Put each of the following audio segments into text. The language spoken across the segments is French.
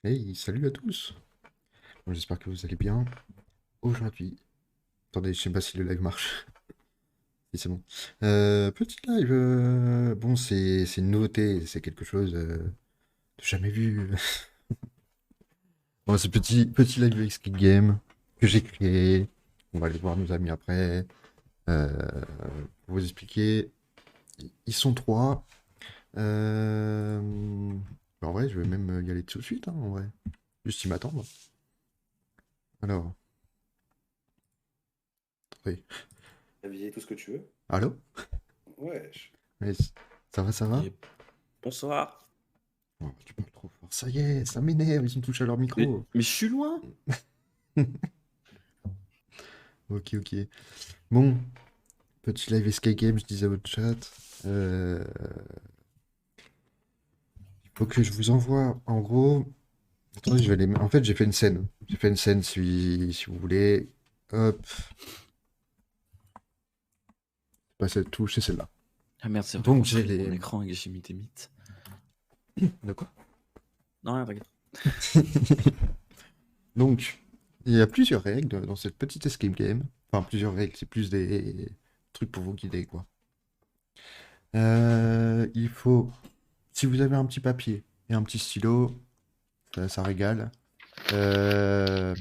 Hey, salut à tous. Bon, j'espère que vous allez bien. Aujourd'hui, attendez, je sais pas si le live marche. Si c'est bon. Petit live. Bon, c'est une nouveauté, c'est quelque chose de jamais vu. Bon, c'est petit live Escape Game que j'ai créé. On va aller voir nos amis après. Pour vous expliquer, ils sont trois. Euh... En vrai, je vais même y aller tout de suite, hein, en vrai. Juste, ils m'attendent. Alors, attendez. Habiller tout ce que tu veux. Allô? Wesh. Ouais, ça va, ça va? Et bonsoir. Oh, tu parles trop fort. Ça y est, ça m'énerve, ils ont touché à leur Mais, micro. mais je suis loin. Ok, ok. Bon, petit live Escape Game, je disais au chat. Euh, faut que je vous envoie, en gros. Attendez, je vais les. En fait, j'ai fait une scène. J'ai fait une scène si vous voulez. Hop, pas cette touche, c'est celle-là. Ah merde, c'est vrai Donc, qu'on se j'ai regarde les. mon écran et j'ai mis tes mythes. De quoi? Non, rien, t'inquiète. Donc, il y a plusieurs règles dans cette petite Escape Game. Enfin, plusieurs règles, c'est plus des trucs pour vous guider, quoi. Il faut. Si vous avez un petit papier et un petit stylo, ça régale. Euh,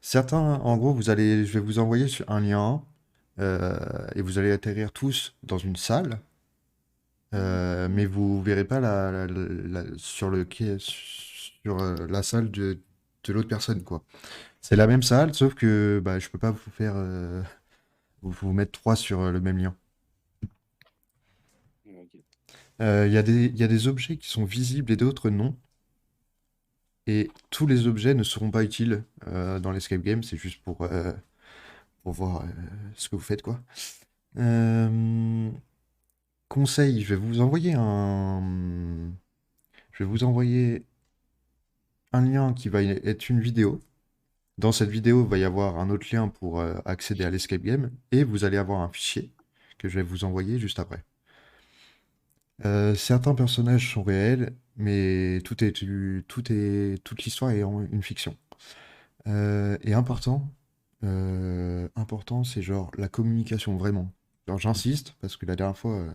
Certains, en gros, je vais vous envoyer sur un lien et vous allez atterrir tous dans une salle, mais vous verrez pas sur le quai, sur la salle de l'autre personne, quoi. C'est la même salle, sauf que bah, je peux pas vous faire vous mettre trois sur le même lien. Ok. Il y a des objets qui sont visibles et d'autres non. Et tous les objets ne seront pas utiles dans l'escape game, c'est juste pour voir ce que vous faites, quoi. Euh, Conseil, je vais vous envoyer un lien qui va être une vidéo. Dans cette vidéo, il va y avoir un autre lien pour accéder à l'escape game et vous allez avoir un fichier que je vais vous envoyer juste après. Certains personnages sont réels, mais toute l'histoire est une fiction. Et important, c'est genre la communication vraiment. Alors j'insiste parce que la dernière fois,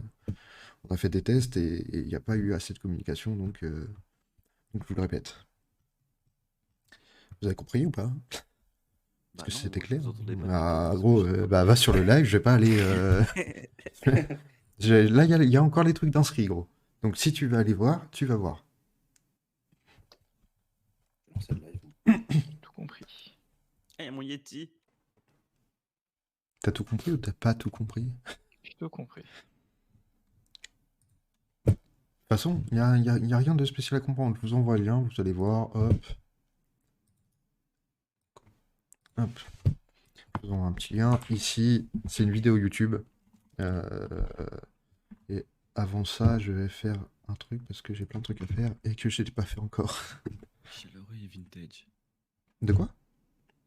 on a fait des tests et il n'y a pas eu assez de communication, donc je vous le répète. Vous avez compris ou pas? Est-ce Bah que non, c'était moi je clair? vous entendais pas du tout Ah, parce que gros, j'étais en bah, train va de sur le travailler. live, je vais pas aller. Là, il y a encore les trucs d'inscrits, gros. Donc si tu veux aller voir, tu vas voir. Non, c'est le live. Tout compris. Eh, mon Yeti. T'as tout compris ou t'as pas tout compris? De J'ai tout compris. toute façon, y a rien de spécial à comprendre. Je vous envoie le lien, vous allez voir. Hop, hop. Je vous envoie un petit lien. Ici, c'est une vidéo YouTube. Euh, et avant ça, je vais faire un truc parce que j'ai plein de trucs à faire et que j'ai pas fait encore. Chaleureux et vintage. De quoi?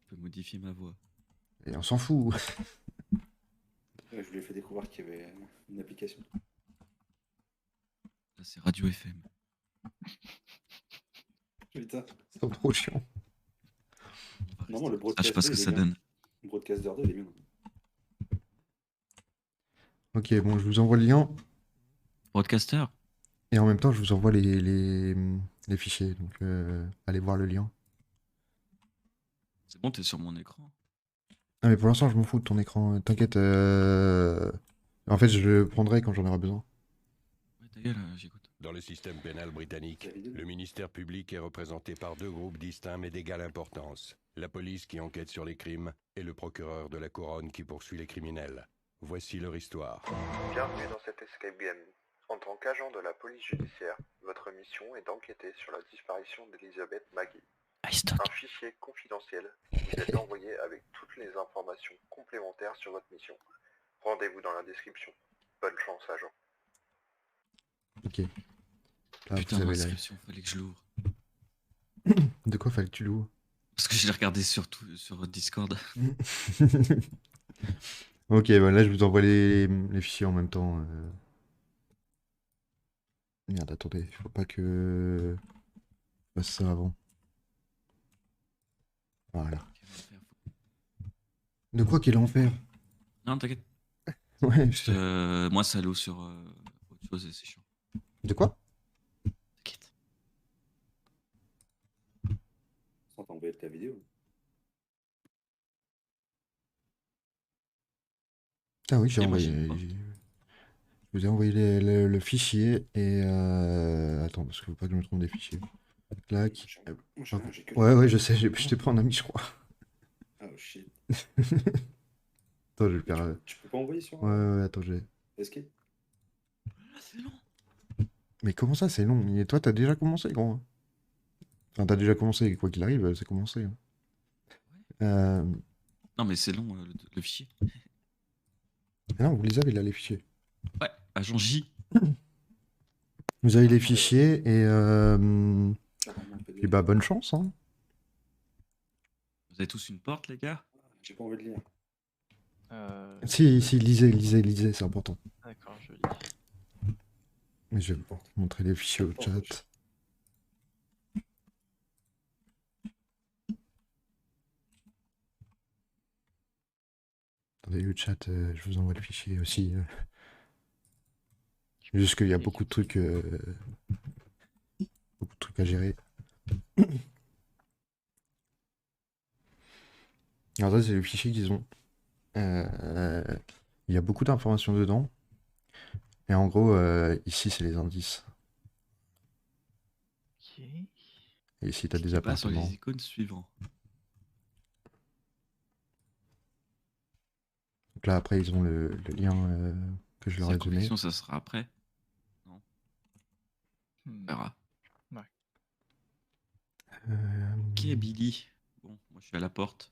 Je peux modifier ma voix. Et on s'en fout. Ouais, je lui ai fait découvrir qu'il y avait une application. Là, c'est Radio FM. Putain. C'est trop chiant. On va Non, rester le comme ça. Je sais pas broadcaster, ce que il est ça bien. donne. Le broadcaster 2, il est bien. Ok, bon, je vous envoie le lien Broadcaster. et en même temps, je vous envoie les fichiers. Donc, allez voir le lien. C'est bon, t'es sur mon écran. Ah, mais pour l'instant, je m'en fous de ton écran. T'inquiète. En fait, je le prendrai quand j'en aurai besoin. Ouais, ta gueule, j'écoute. Dans le système pénal britannique, La vidéo. le ministère public est représenté par deux groupes distincts mais d'égale importance. La police qui enquête sur les crimes et le procureur de la couronne qui poursuit les criminels. Voici leur histoire. Bienvenue dans cet escape game. En tant qu'agent de la police judiciaire, votre mission est d'enquêter sur la disparition d'Elizabeth Maggie. iStock. Un fichier confidentiel vous est envoyé avec toutes les informations complémentaires sur votre mission. Rendez-vous dans la description. Bonne chance, agent. Ok. Là, Putain, vous avez l'inscription, fallait que je l'ouvre. De quoi fallait que tu l'ouvres? Parce que je l'ai regardé sur Discord. Ok, bah là, je vous envoie les fichiers en même temps. Merde, attendez, il faut pas que je fasse ça avant. Voilà. Quel enfer, De quoi qu'il en faire? Non, t'inquiète. Ouais, Moi, ça l'eau sur autre chose et c'est chiant. De quoi? T'inquiète. Sans t'envoyer ta vidéo. Ah oui, j'ai Et moi, envoyé. j'ai pas. Je vous ai envoyé le fichier et attends, parce qu'il faut pas que je me trompe des fichiers. Clac. Moi, j'ai rien, j'ai que Ouais, ouais, je sais, je t'ai pris en ami, je crois. Ah, oh shit. Attends, je vais le Mais faire. tu peux pas envoyer sur Ouais, ouais, ouais, attends, j'ai. Escape? Ah, c'est long. Mais comment ça, c'est long? Et toi, t'as déjà commencé, gros? Enfin, t'as déjà commencé, quoi qu'il arrive, c'est commencé, hein. Euh... Non, mais c'est long, le fichier. ah non, vous les avez là, les fichiers. Ouais, agent J. Vous avez les fichiers et Carrément, puis PDF. bah bonne chance, hein. Vous avez tous une porte, les gars? J'ai pas envie de lire. Si, lisez, c'est important. D'accord, je lis. Mais je vais vous montrer les fichiers au chat. Attendez, le chat, je vous envoie le fichier aussi. Juste qu'il y a beaucoup de trucs à gérer. Alors ça, c'est le fichier qu'ils ont. Il y a beaucoup d'informations dedans. Et en gros, ici, c'est les indices. Ok. Et ici, tu as des Cliquez pas sur appartements. les icônes suivantes. Donc là, après, ils ont le lien que je leur ai La donné. compétition, ça sera après. On Hmm. verra. Euh, Ok, Billy. Bon, moi, je suis à la porte.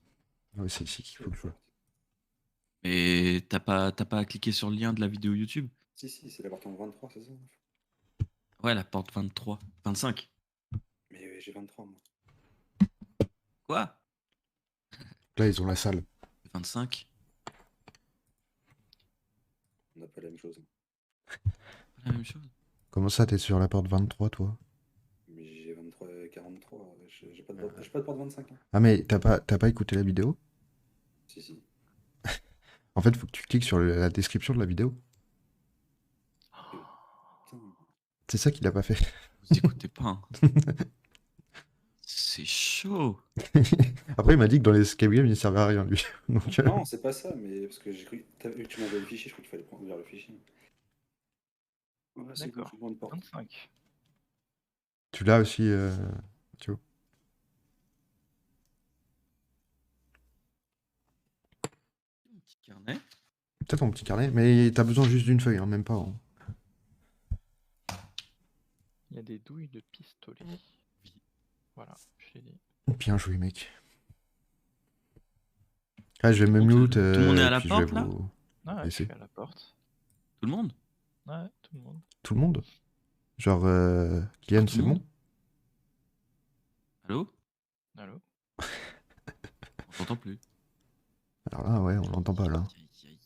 ouais, c'est ici qu'il faut que je vois. Mais t'as pas cliqué sur le lien de la vidéo YouTube? Si, c'est l'appartement 23, c'est ça? Ouais, la porte 23. 25. Mais j'ai 23, moi. Quoi? Là, ils ont la salle. 25? On n'a pas la même chose. Pas la même chose. Comment ça, t'es sur la porte 23, toi? Mais j'ai 23 et 43. J'ai pas de porte 25. Hein. Ah, mais t'as pas écouté la vidéo? Si. En fait, faut que tu cliques sur la description de la vidéo. Putain. C'est ça qu'il a pas fait. Vous écoutez pas, hein. C'est chaud. Après, il m'a dit que dans les escape games, il servait à rien, lui. Donc, Non, c'est pas ça, mais parce que j'ai cru. T'as vu que tu m'envoies le fichier, je crois qu'il fallait prendre vers le fichier. Ouais, c'est bon, D'accord. c'est bon, une porte. 25. tu l'as aussi, tu vois. Un petit carnet. Peut-être ton petit carnet, mais t'as besoin juste d'une feuille, hein, même pas. Hein. Il y a des douilles de pistolet. Voilà, je l'ai dit. Bien joué, mec. Ah, je vais me Tout le monde- mute. tout le monde est à la puis je vais porte, là vous... Ah ouais, je Laissez. suis à la porte. Tout le monde? Ouais, tout le monde. Tout le monde? Genre, Kylian, Tout c'est le bon? monde Allô? Allô? On t'entend plus. Alors là, ouais, on l'entend pas, là. Aïe, aïe, aïe.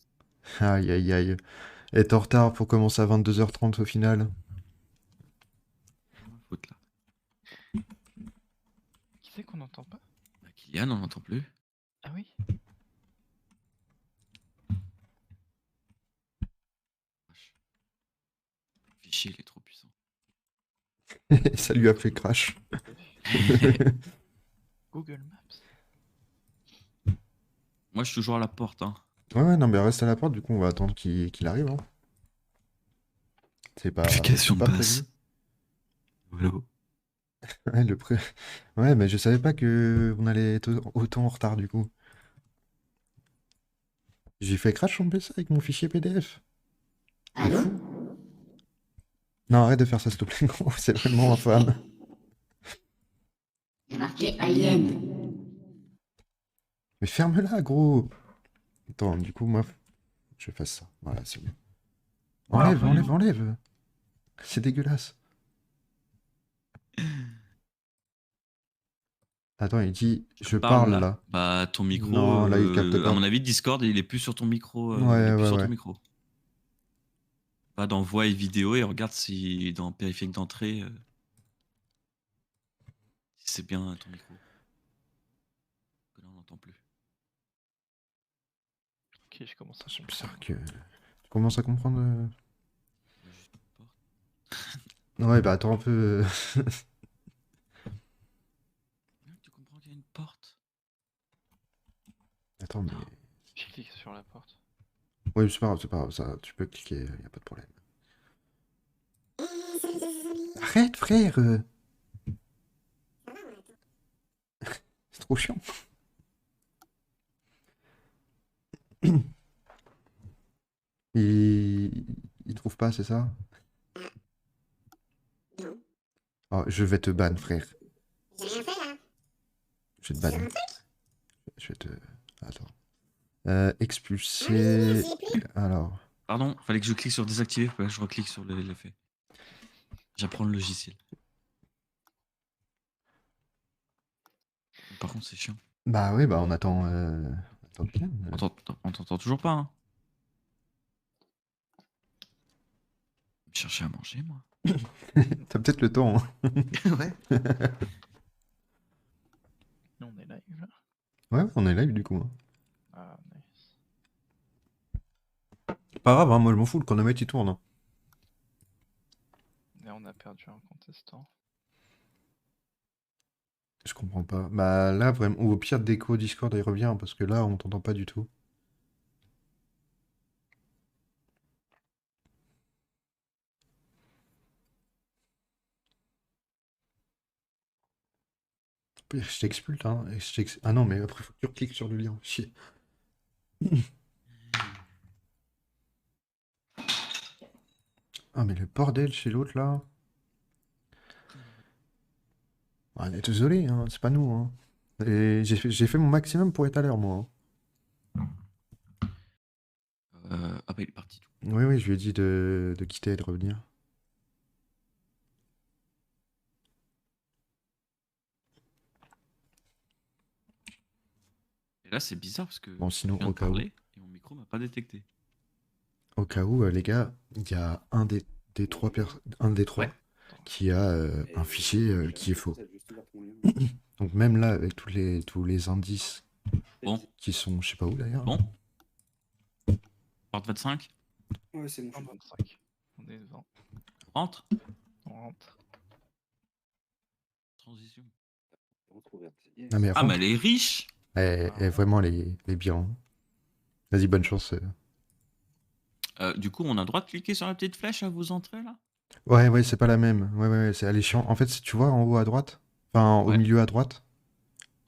Aïe, aïe, aïe. Et t'es en retard pour commencer à 22h30 au final. Faute là. Qui c'est qu'on n'entend pas? Bah, Kylian, on l'entend plus. Ah oui? Vache. Le fichier, il est trop puissant. Ça lui a fait crash. Google Maps. Moi, je suis toujours à la porte, hein. Ouais, non, mais reste à la porte, du coup, on va attendre qu'il arrive. Hein. C'est pas, Application c'est pas de passe. prévu. Allô? Ouais, ouais, mais je savais pas que on allait être autant en retard, du coup. J'ai fait crash son PC avec mon fichier PDF. Allô? Non, arrête de faire ça, s'il te plaît, gros, c'est vraiment infâme. Il y a marqué Alien. Mais ferme-la, gros. Attends, du coup, moi, je fasse ça. Voilà, c'est bien. Enlève. C'est dégueulasse. Attends, il dit, je parle là. Bah, ton micro. Non, là, il capte pas. À mon avis, Discord, il est plus sur ton micro. Ouais, il est plus ouais, sur ouais. ton micro. Va dans voix et vidéo et regarde si dans périphérique d'entrée, si c'est bien ton micro. t'entends plus. Ok, je commence à C'est comprendre. bizarre que... Tu commences à comprendre... Il y a juste une porte. Ouais, bah attends un peu... Tu comprends qu'il y a une porte? Attends, mais... J'ai cliqué sur la porte. Oui, c'est pas grave, ça, tu peux cliquer, y a pas de problème. Arrête, frère C'est trop chiant. Il... Il trouve pas, c'est ça? Oh, je vais te ban, frère. Je vais te ban. Je vais te... Attends. Expulser... Alors... Pardon, fallait que je clique sur désactiver, faut que je reclique sur l'effet. J'apprends le logiciel. Par contre, c'est chiant. Bah oui, bah on attend... Attends, bien. On t'entend toujours pas, hein? Je cherchais à manger, moi. T'as peut-être le temps, hein. Ouais. Nous, on est live là. Ouais, on est live du coup, hein. Ah, nice. Pas grave, hein, moi je m'en fous, le chronomètre il tourne, hein. Et on a perdu un contestant. Je comprends pas. Bah là, vraiment... Ou au pire, déco Discord, il revient, parce que là, on t'entend pas du tout. Je t'expulte, hein. Ah non, mais après, faut que tu recliques sur le lien. Chier. Ah, mais le bordel chez l'autre, là. Ah, on est désolé, hein, c'est pas nous, hein. Et j'ai fait mon maximum pour être à l'heure, moi, hein. Ah bah, il est parti. Oui, oui, je lui ai dit de quitter et de revenir. Et là, c'est bizarre parce que Bon, sinon, je viens au de cas où. parler et mon micro m'a pas détecté. Au cas où, les gars, il y a un des trois Ouais. qui a un fichier qui est faux. Donc même là, avec tous les indices Bon. qui sont, je sais pas où d'ailleurs. Bon. Porte 25. Ouais, c'est bon, je suis bon. 25. On est devant. Rentre. On rentre. Transition. Retrouverte. Yes. Non mais Ah, rentre. mais elle est riche. Vraiment les bien. Vas-y, bonne chance. Du coup, on a le droit de cliquer sur la petite flèche à vous entrer là? Ouais, c'est pas la même. Ouais, c'est elle est chiant. En fait, si tu vois en haut à droite, enfin au Ouais. milieu à droite.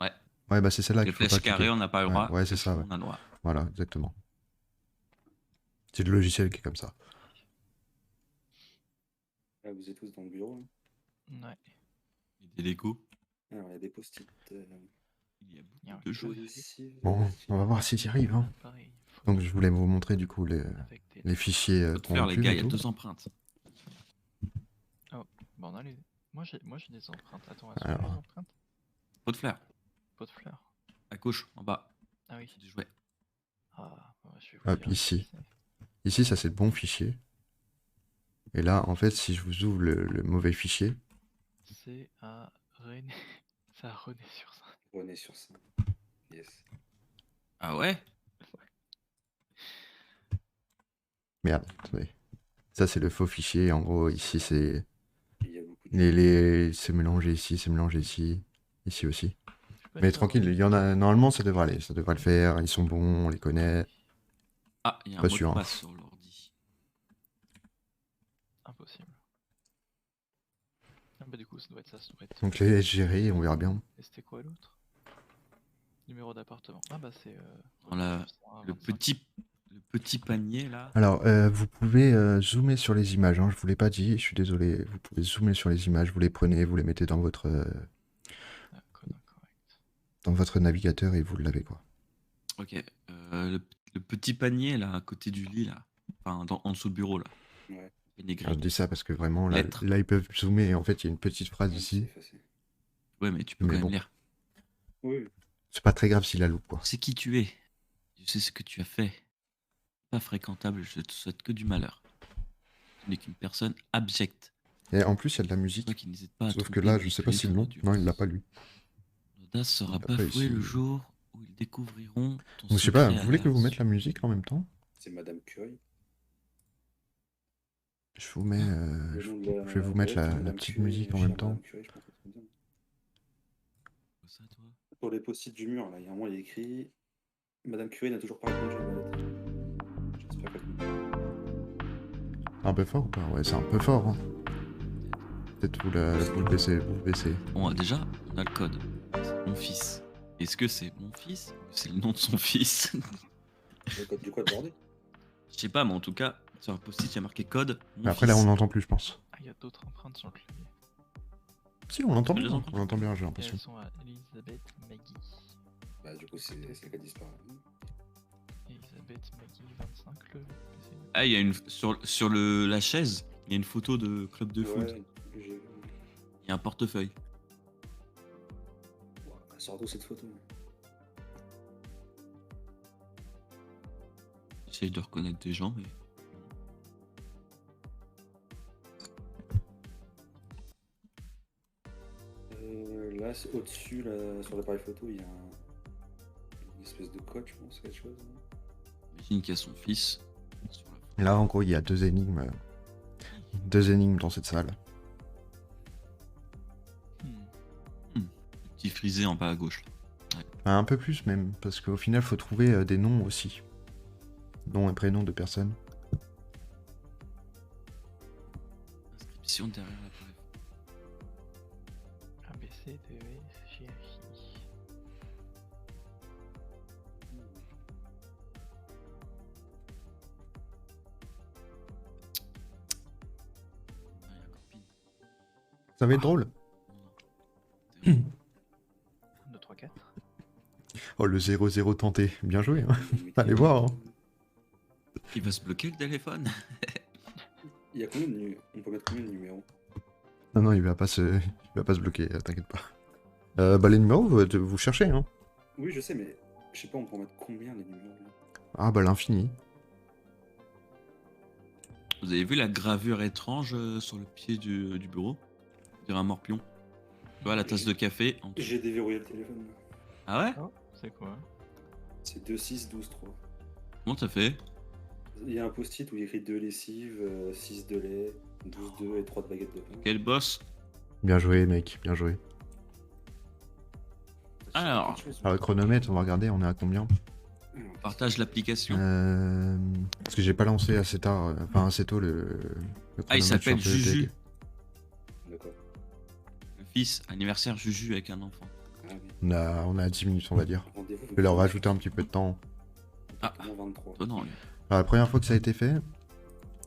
Ouais. Ouais, bah c'est celle-là Les qu'il faut pas flèches cliquer. carrées, on n'a pas le droit. Ouais, c'est Les ça. flèches, Ouais. on a le droit. Voilà, exactement. C'est le logiciel qui est comme ça. Là, vous êtes tous dans le bureau. Là. Ouais. Il y a des Lego. Alors, il y a des post-it. Il y a Il y a beaucoup un de jeux. Bon, on va voir si tu arrives. Hein. Pareil. Donc je voulais vous montrer du coup Avec des... les fichiers Faut te faire, les corrompus gars, et il y a tout. 2 empreintes. Bon, on a les... Moi, j'ai des empreintes. Attends, elles sont Alors. où, les empreintes? Pot de fleurs. Pot de fleurs. À gauche, en bas. Ah oui. C'est des jouets. Ah, ouais, je vais vous Hop, dire ici. ce que Ici, ça c'est le bon fichier. Et là, en fait, si je vous ouvre le mauvais fichier, c'est à René. C'est à René sur ça. René sur ça. Yes. Ah ouais? merde, attendez. Ça c'est le faux fichier. En gros, ici c'est Il y a beaucoup de... c'est mélangé ici, c'est mélangé ici, ici aussi. Je peux Mais être tranquille, il y en a. Normalement, ça devrait aller, ça devrait le faire. Ils sont bons, on les connaît. Ah, il y a un Pas mot sûr, de hein. passe sur l'ordi. Impossible. Ah bah du coup, ça doit être ça. Ça doit être... Donc les laisse gérer, on verra bien. Et c'était quoi l'autre? Numéro d'appartement. Ah bah c'est... Dans le petit panier là. Alors, vous pouvez zoomer sur les images. Hein, je vous l'ai pas dit, je suis désolé. Vous pouvez zoomer sur les images, vous les prenez, vous les mettez dans votre navigateur et vous l'avez quoi. Ok. Le petit panier là, à côté du lit là. Enfin, en dessous du bureau là. Ouais. Panier gris. Alors, je dis ça parce que vraiment, là, Lettres. ils peuvent zoomer et en fait, il y a une petite phrase Ouais, ici. c'est effacé. Ouais, mais tu peux Mais quand même bon. lire. Oui. C'est pas très grave s'il la loupe quoi. C'est qui tu es. Je sais ce que tu as fait. Pas fréquentable, je te souhaite que du malheur. Tu n'es qu'une personne abjecte. Et en plus, il y a de la musique. Toi qui n'hésite pas à Sauf que tromper là, et je sais pas manipuler si ton non. endurance. Non, il l'a pas lu. L'audace sera Après, bafouée ici- le jour où il découvriront ton Donc, je sais pas, secret vous à voulez que je vous la mette la musique en même temps? C'est Madame Curie. Je vous mets, Le nom de je vais vous mettre lettre, la Madame petite Curie, musique en chère même temps. Madame Curie, je pense que c'est bien. ça, toi. Pour les post-it du mur, là, il y a un moment, il est écrit Madame Curie n'a toujours pas répondu à ma lettre. J'espère qu'elle comprend. Un peu fort ou pas? Ouais, c'est un peu fort, hein. Peut-être vous le baissez, vous le baissez. Bon, déjà, on a le code. C'est mon fils. Est-ce que c'est mon fils ou c'est le nom de son fils? Le code du quoi de bordel? Je sais pas, mais en tout cas, sur un post-it, il y a marqué code. Mon Mais après, fils. là, on n'entend plus, je pense. Ah, il y a d'autres empreintes sur le clavier. Si, on l'entend Tu peux bien. les entendre On l'entend bien, j'ai Et l'impression. elles sont à Elisabeth Maggie. Bah, du coup, c'est celle qui a disparu. Elisabeth Maggie 25, le PC. Ah, il y a une. Sur la chaise, il y a une photo de club de foot. Ouais, j'ai vu. Il y a un portefeuille. Ouah, elle sort d'où cette photo? J'essaye de reconnaître des gens, mais. Là, au-dessus, là, sur l'appareil photo, il y a une espèce de code, je pense, quelque chose. Imagine qu'il y a son fils. Sur la photo. Là, en gros, il y a deux énigmes. Deux énigmes dans cette salle. Hmm. Petit frisé en bas à gauche. Là. Enfin, un peu plus même, parce qu'au final, faut trouver des noms aussi. Nom et prénom de personnes. Inscription derrière l'appareil. A, B, C, D, E, F, G, H, I. Ah, il y a encore pin. Ça va être drôle. Non. 1, 2, 3, 4. Oh, le 0-0 tenté. Bien joué, hein. Allez voir, hein. Il va se bloquer le téléphone. Il y a combien de numéros? On peut mettre combien de numéros? Non, non, il va pas se bloquer, t'inquiète pas. Bah, les numéros, vous cherchez, hein. Oui, je sais, mais je sais pas, on peut en mettre combien les numéros là? Ah, bah, l'infini. Vous avez vu la gravure étrange sur le pied du bureau? On dirait un morpion. Tu vois la tasse de café en dessous. J'ai déverrouillé le téléphone. Ah ouais? Oh, c'est quoi? C'est 2, 6, 12, 3. Comment t'as fait? Il y a un post-it où il y a écrit 2 lessives, 6 de lait, 12 d'œufs et 3 de baguettes de pain. Quel boss? Bien joué, mec, bien joué. Alors. Quelque chose. Alors, le chronomètre, on va regarder, on est à combien? Alors, Partage l'application. Parce que j'ai pas lancé assez tard, enfin assez tôt le Ah, il chronomètre, je suis s'appelle un peu Juju. deg. D'accord. Le fils, anniversaire Juju avec un enfant. Ah oui. On a 10 minutes, on va dire. Rendez-vous. Je vais leur rajouter un petit peu de temps. Ah. Exactement 23. Toi non, lui. Alors, la première fois que ça a été fait,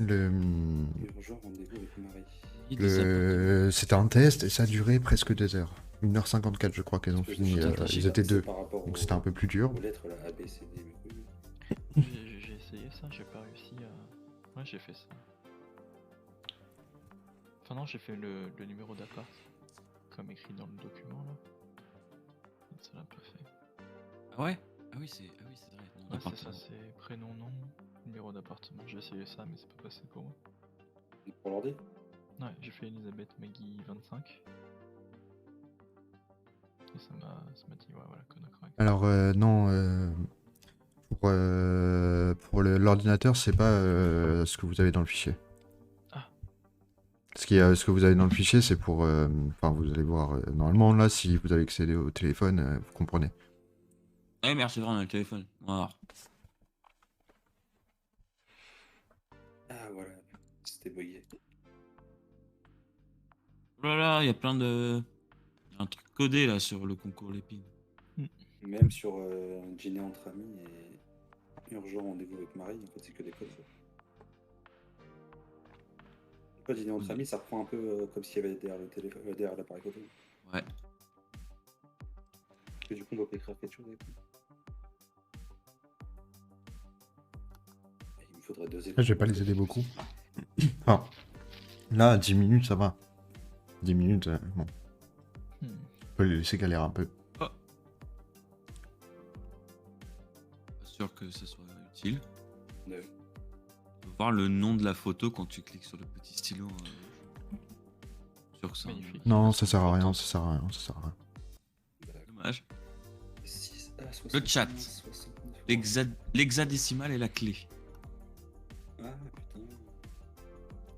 Urgent rendez-vous avec Marie. Il est c'était un test et ça a duré presque 2 heures. 1h54, je crois qu'ils ont Parce que fini. je sais Ils pas, étaient c'est deux. par rapport Donc aux- c'était un peu plus dur. aux lettres là, A, B, C, D, mais oui. J'ai essayé ça, j'ai pas réussi à. Ouais, j'ai fait ça. Enfin, non, j'ai fait le numéro d'appart. Comme écrit dans le document là. Ça l'a pas fait. Ah ouais? Ah oui, c'est vrai. Nom Ouais, c'est d'appartement. ça, c'est prénom, nom, numéro d'appartement. J'ai essayé ça, mais c'est pas passé pour moi. Pour l'ordi? Ouais, j'ai fait Elisabeth Maggie 25. Et ça m'a dit, ouais, voilà, code correct. Alors non, pour l'ordinateur, c'est pas ce que vous avez dans le fichier. Ah. Ce que vous avez dans le fichier, c'est pour... Enfin, vous allez voir, normalement, là, si vous avez accédé au téléphone, vous comprenez. Ouais, merci, vraiment, le téléphone. Voilà. Ah voilà, c'était bugué. Oh là là, il y a plein de. Il y a un truc codé là sur le concours Lépine. Même sur un dîner entre amis et urgent rendez-vous avec Marie, en fait c'est que des codes. Le dîner entre amis, ça reprend un peu comme s'il y avait derrière le téléphone, derrière l'appareil photo. Ouais. Parce que du coup on doit écrire quelque chose avec lui. Il me faudrait 2 écrans. Je vais pas les aider beaucoup. Enfin, là, 10 minutes, ça va. 10 minutes, bon, Hmm. on peut les laisser galérer un peu. Pas sûr que ce soit utile. Ouais. Tu peux voir le nom de la photo quand tu cliques sur le petit stylo. Sûr que c'est un- Magnifique. Non, ça sert à rien, ça sert à rien, ça sert à rien. Dommage. 6. Ah, Le chat. 69. L'hexadécimal est la clé. Ah putain.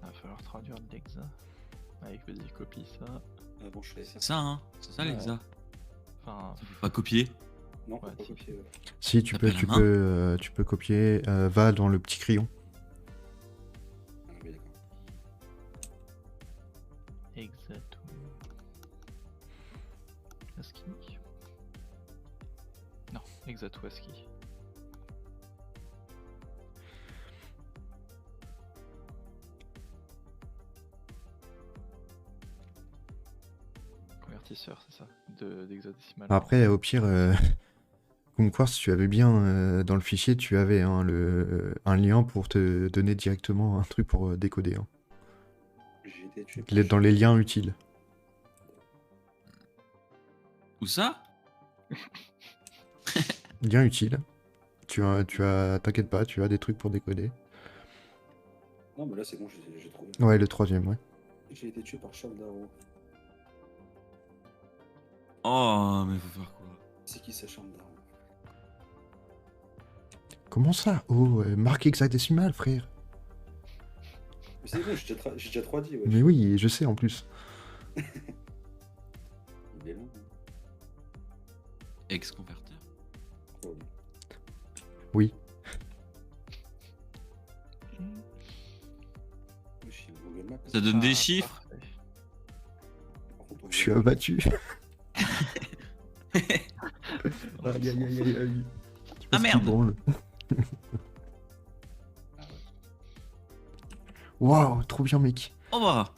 Il va falloir traduire de l'exa. Avec vas-y, copie ça. Ah bon, je fais. C'est ça, hein? C'est ça, Ouais. l'hexa. Enfin, Tu peux pas copier. Non, faut Ouais, pas si. copier. Ouais. Si, tu peux, Taper la main. tu peux copier. Va dans le petit crayon. Ah oui, d'accord. exact. ASCII. Non, exact ou ASCII. Convertisseur, c'est ça, d'hexadécimal. Après, au pire, comme quoi, si tu avais bien dans le fichier, tu avais hein, un lien pour te donner directement un truc pour décoder. Hein. J'ai été tué Dans les liens utiles. Où ça? Lien utile. T'inquiète pas, tu as des trucs pour décoder. Non, mais là, c'est bon, j'ai trouvé. Ouais, le troisième, ouais. J'ai été tué par Charles Darrow. Oh, mais faut faire quoi? C'est qui ça, Charles Darrow? Comment ça? Oh, marque hexadécimale, frère. Mais c'est bon, j'ai déjà 3 dit, ouais. Mais oui, je sais en plus. Il est long. hein. Ex-converteur? Oh, Oui. oui. Je suis Google Maps. Ça donne des chiffres? Parfait. Par contre, on Je suis voit- abattu. Non, Aïe, aïe, aïe, aïe, aïe. Je sais pas Ah, ce qui merde. branle. Ah ouais. Waouh, trop bien, mec. Oh bah!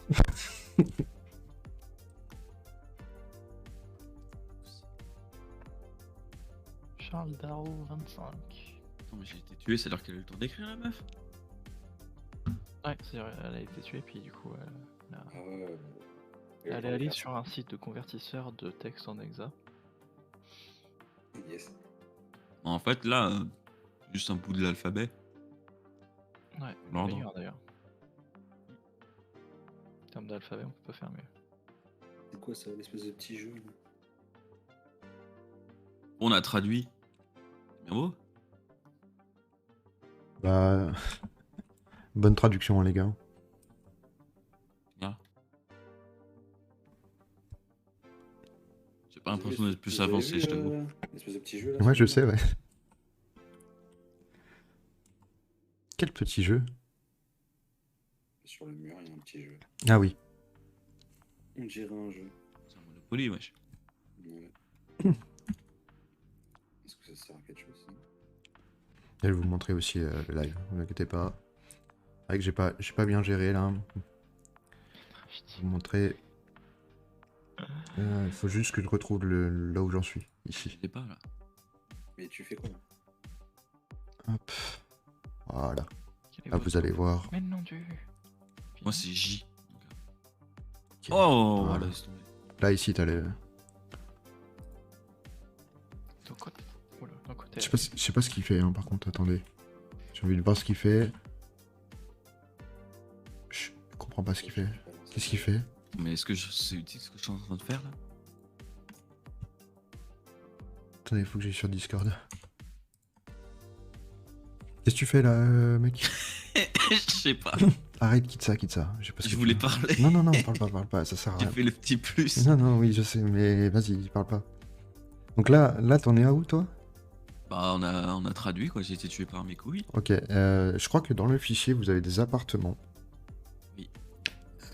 Charles Darrow 25. Attends, mais j'ai été tué, c'est alors qu'elle a eu le temps d'écrire la meuf? Ouais, c'est-à-dire elle a été tuée, puis du coup, Ah ouais. elle est allée sur un site de convertisseur de texte en hexa. Yes. En fait, là, juste un bout de l'alphabet. Ouais, L'ordre. meilleur d'ailleurs. En termes d'alphabet, on peut pas faire mieux. C'est quoi ça, l'espèce de petit jeu là On a traduit. Bien beau. Bah. Bonne traduction, hein, les gars. Bien. J'ai pas l'impression Vous d'être plus avez avancé, vu, je t'avoue. l'espèce de petit jeu là Ouais, sur je le- sais, ouais. Quel petit jeu. Sur le mur, il y a un petit jeu. Ah oui. On dirait un jeu. C'est un Monopoly, wesh. Ouais. Est-ce que ça sert à quelque chose ça Je vais vous montrer aussi le live, ne vous inquiétez pas. C'est vrai que j'ai pas bien géré là. Je vais vous montrer. Il faut juste que je retrouve là où j'en suis, Je ici. sais pas, là. Mais tu fais quoi là Hop. Voilà. Quel est Là, votre vous allez nom voir. Mais non, Dieu. Moi, c'est J. Ok. Oh, Voilà. voilà, laisse tomber. Là, ici, t'as le. D'un côté. Oula, d'un côté. Je sais pas ce qu'il fait, hein, par contre, attendez. J'ai envie de voir ce qu'il fait. Je comprends pas ce qu'il fait. Qu'est-ce qu'il fait? Mais est-ce que c'est utile ce que je suis en train de faire, là? Attendez, faut que j'aille sur Discord. Qu'est-ce que tu fais là, mec? Je sais pas. Arrête, quitte ça, quitte ça. Je sais pas ce Je que voulais tu fais. parler. Non, non, non, parle pas, ça sert à J'ai rien. fait le petit plus. Non, non, oui, je sais, mais vas-y, parle pas. Donc là t'en es à où, toi? Bah, on a traduit, quoi. J'ai été tué par mes couilles. Ok, je crois que dans le fichier, vous avez des appartements. Oui.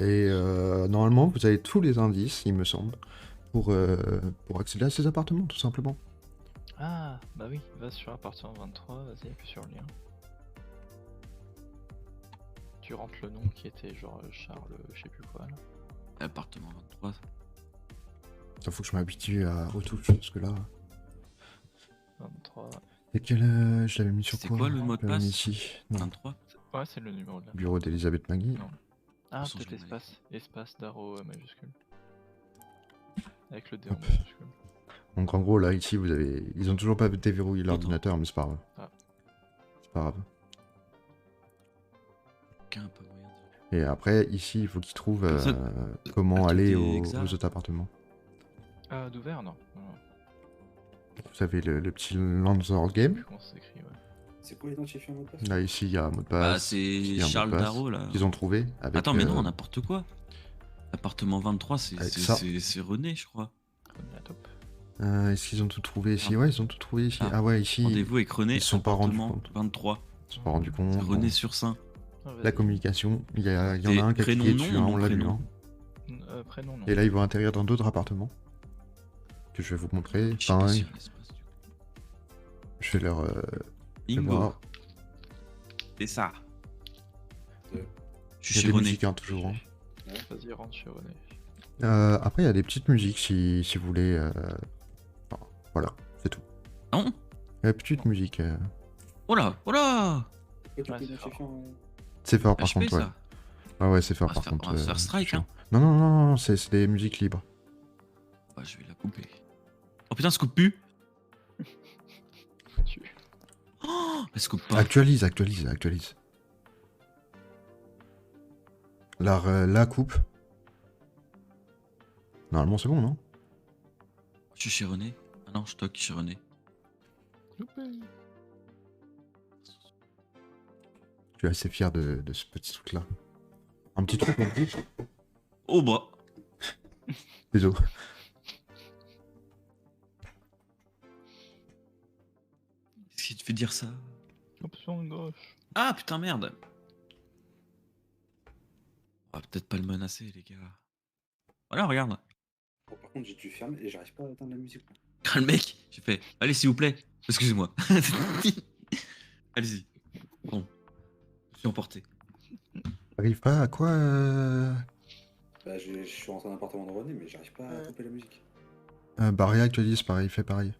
Et normalement, vous avez tous les indices, il me semble, pour accéder à ces appartements, tout simplement. Ah, bah oui, va sur appartement 23, vas-y, appuie sur le lien. Tu rentres le nom qui était genre Charles, je sais plus quoi là. Appartement 23. Il faut que je m'habitue aux touches, parce que là... 23. Et quel... je l'avais mis sur C'était quoi? quoi le mot de Je l'avais mis passe ici. Non. 23. Ouais, c'est le numéro de la. Bureau d'Elisabeth Magui. Non. Ah, façon, peut-être je l'ai. espace. Espace Darrow majuscule. Avec le D Hop. en majuscule. Donc en gros, là, ici, vous avez... Ils ont toujours pas déverrouillé l'ordinateur, mais c'est pas grave. Ah. C'est pas grave. Aucun pas moyen de... Et après, ici, il faut qu'ils trouvent Comme ça, comment tout aller est aux exact. autres appartements. Ah, d'ouvert, non. Non. Vous avez le petit Lancer Game. Plus comment ça s'écrit, ouais. C'est quoi l'identifiant mot de passe? Là, ici, il y a un mot de Bah, passe. c'est il y a un mot de Charles passe Darrow là. qu'ils ont trouvé avec. Attends, mais non, n'importe quoi. Appartement 23, Avec ça. c'est René, je crois. René la top. Est-ce qu'ils ont tout trouvé ici? Ah. Ouais, ils ont tout trouvé ici. Ah. Ah ouais, ici, Rendez-vous avec René, ils se sont pas rendus appartement compte. 23. ils se sont pas rendus compte. C'est René Bon. sur Saint. Ah, vas-y. La communication, il y en a Et un qui a prénom, cliqué nom, dessus, hein, nom, on l'a vu. prénom. Hein. Prénom, non. Et là, ils vont atterrir dans d'autres appartements que je vais vous montrer. Je sais pas si Pareil, on l'espace, du coup. je vais leur. Bingo. voir. C'est ça. Deux. Je Il suis y a chez des René. musiques, hein, toujours. Hein. Vas-y, rentre chez René. Après, il y a des petites musiques si vous voulez. Enfin, voilà, c'est tout. Ah bon? Petite musique. Oh là, oh là! Pourquoi tu Ouais, peux c'est l'identifiant? C'est fort par HP contre, ouais. ça. Ah ouais, c'est fort On va par se faire- contre. on va se faire strike, chiant. hein. Non, non, non, non, c'est des musiques libres. Ouais, je vais la couper. Oh putain, ça coupe plus! Tu- Oh, elle se coupe pas. Actualise, actualise, actualise. La coupe. Normalement, c'est bon, non? Je suis chez René. Ah non, je toque chez René. Youpi. Je suis assez fier de ce petit truc-là. Un petit truc non plus. Oh bah! Désolé. Qu'est-ce qui te fait dire ça? Option gauche. Ah putain, merde! On va peut-être pas le menacer, les gars. Voilà, regarde. Bon, par contre, j'ai dû fermer et j'arrive pas à atteindre la musique. Là. Ah, le mec, j'ai fait. Allez, s'il vous plaît. Excusez-moi. Allez-y. Bon. Je suis emporté. T'arrives pas à quoi Bah, je suis rentré dans l'appartement de René, mais j'arrive pas à couper la musique. Bah réactualise, pareil, fais pareil.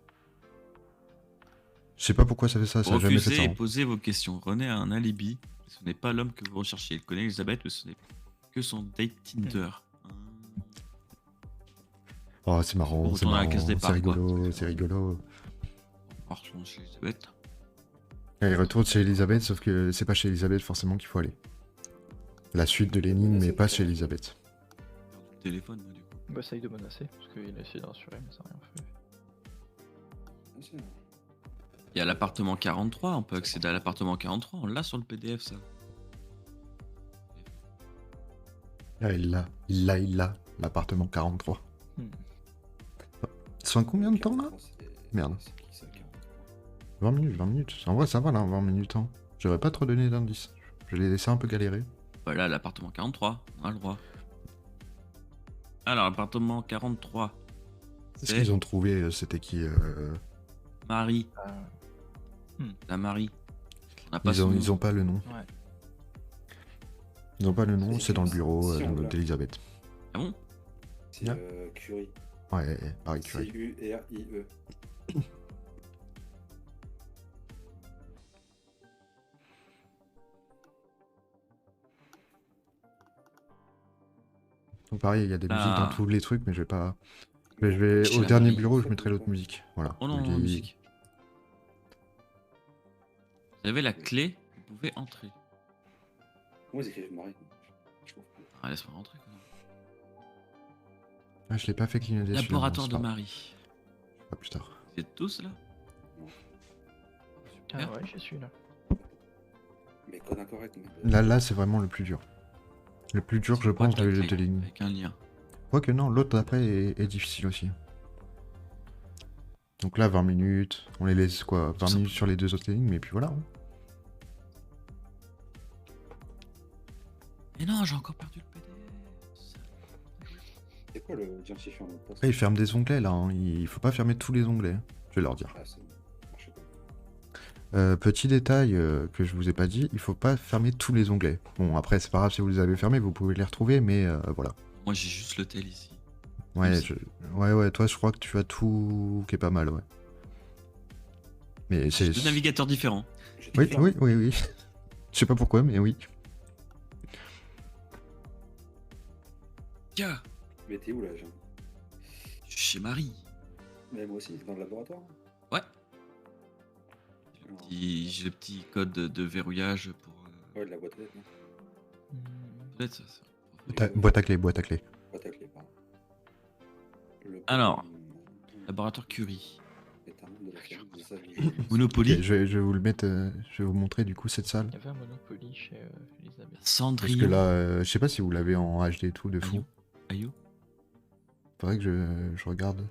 Je sais pas pourquoi ça fait ça, ça a jamais fait Refusez ça. et hein. posez vos questions. René a un alibi. Ce n'est pas l'homme que vous recherchez. Il connaît Elisabeth, mais ce n'est que son date Tinder. Oh, c'est marrant, Pour c'est retourner à la marrant, case départ, c'est quoi. rigolo, c'est rigolo. On va retourner chez Elisabeth. Et il retourne chez Elisabeth, sauf que c'est pas chez Elisabeth forcément qu'il faut aller. La suite de l'énigme, mais pas chez Elisabeth. J'ai perdu le téléphone, moi, du coup. Bah, essaye de menacer, parce qu'il a essayé de rassurer, mais ça n'a rien fait. Ah, c'est- Il y a l'appartement 43. On peut accéder à l'appartement 43. On l'a sur le PDF, ça. Ah, il l'a, l'appartement 43. Hmm. Ils sont à combien de temps là? Merde. C'est qui ça, 43? 20 minutes, 20 minutes. En vrai, ça va là, 20 minutes. Hein. J'aurais pas trop donné d'indices. Je l'ai laissé un peu galérer. Voilà, l'appartement 43. On a le droit. Alors, appartement 43. Ce C'est qu'ils ont trouvé, c'était qui Marie. Ah, La Marie. On n'a pas ils, ont, son ils nom. ont pas le nom. ouais. Ils ont pas le nom, C'est c'est dans le bureau si, on l'a. d'Elisabeth. Ah bon? C'est Ah. Curie. Ouais, pareil, Curie. C-U-R-I-E. Donc pareil, il y a des Ah. musiques dans tous les trucs, mais je vais pas... Mais je vais... Chez Au la dernier Marie. bureau, je mettrai l'autre musique. Voilà. Oh non, Je non, dis- musique. Vous avez la clé, vous pouvez entrer. Moi, ils écrivent Marie. Je comprends pas. Ah, laisse-moi rentrer, quoi. Ah, je l'ai pas fait clignoter. celui-là, Laboratoire non, de c'est pas- Marie. Pas plus tard. Vous êtes tous là? Ah Super. ouais, j'y suis là. Mais code incorrect. Mais... Là, c'est vraiment le plus dur. Le plus dur, je pense, Boîte à de clé, l'énigme. avec un lien. Quoique non, l'autre d'après est difficile aussi. Donc là, 20 minutes. On les laisse quoi 20 Ça- minutes sur les deux autres énigmes, et puis voilà. hein. Mais non, j'ai encore perdu le PDF. C'est quoi le identifiant mot de passe? Après, ils ferment des onglets là. hein. Il faut pas fermer tous les onglets. hein. Je vais leur dire. Ah, c'est... marche pas. Petit détail que je vous ai pas dit, il faut pas fermer tous les onglets. Bon, après, c'est pas grave si vous les avez fermés, vous pouvez les retrouver, mais voilà. Moi, j'ai juste le tel ici. Ouais, Comme ouais, toi, je crois que tu as tout qui est pas mal, ouais. Mais c'est. J'ai deux navigateurs différents. J'ai tout Oui, fermé. oui. Je sais pas pourquoi, mais oui. Tiens, Mais t'es où là, Jean? je suis chez Marie. Mais moi aussi, dans le laboratoire. Ouais. Alors, J'ai le petit code de verrouillage pour. Ouais, de la boîte à lettres. non Peut-être ça. Boîte à clé, boîte à clé. Boîte à clés, pardon. Le- Alors. Laboratoire Curie. Putain. de la famille, c'est ça, Ok, Monopoly. je vais vous le mettre, je vais vous montrer du coup cette salle. Il y avait un Monopoly chez Elisabeth. Parce que Cendrillon. là, je sais pas si vous l'avez en HD et tout de fou. Ayou. Faudrait que je regarde.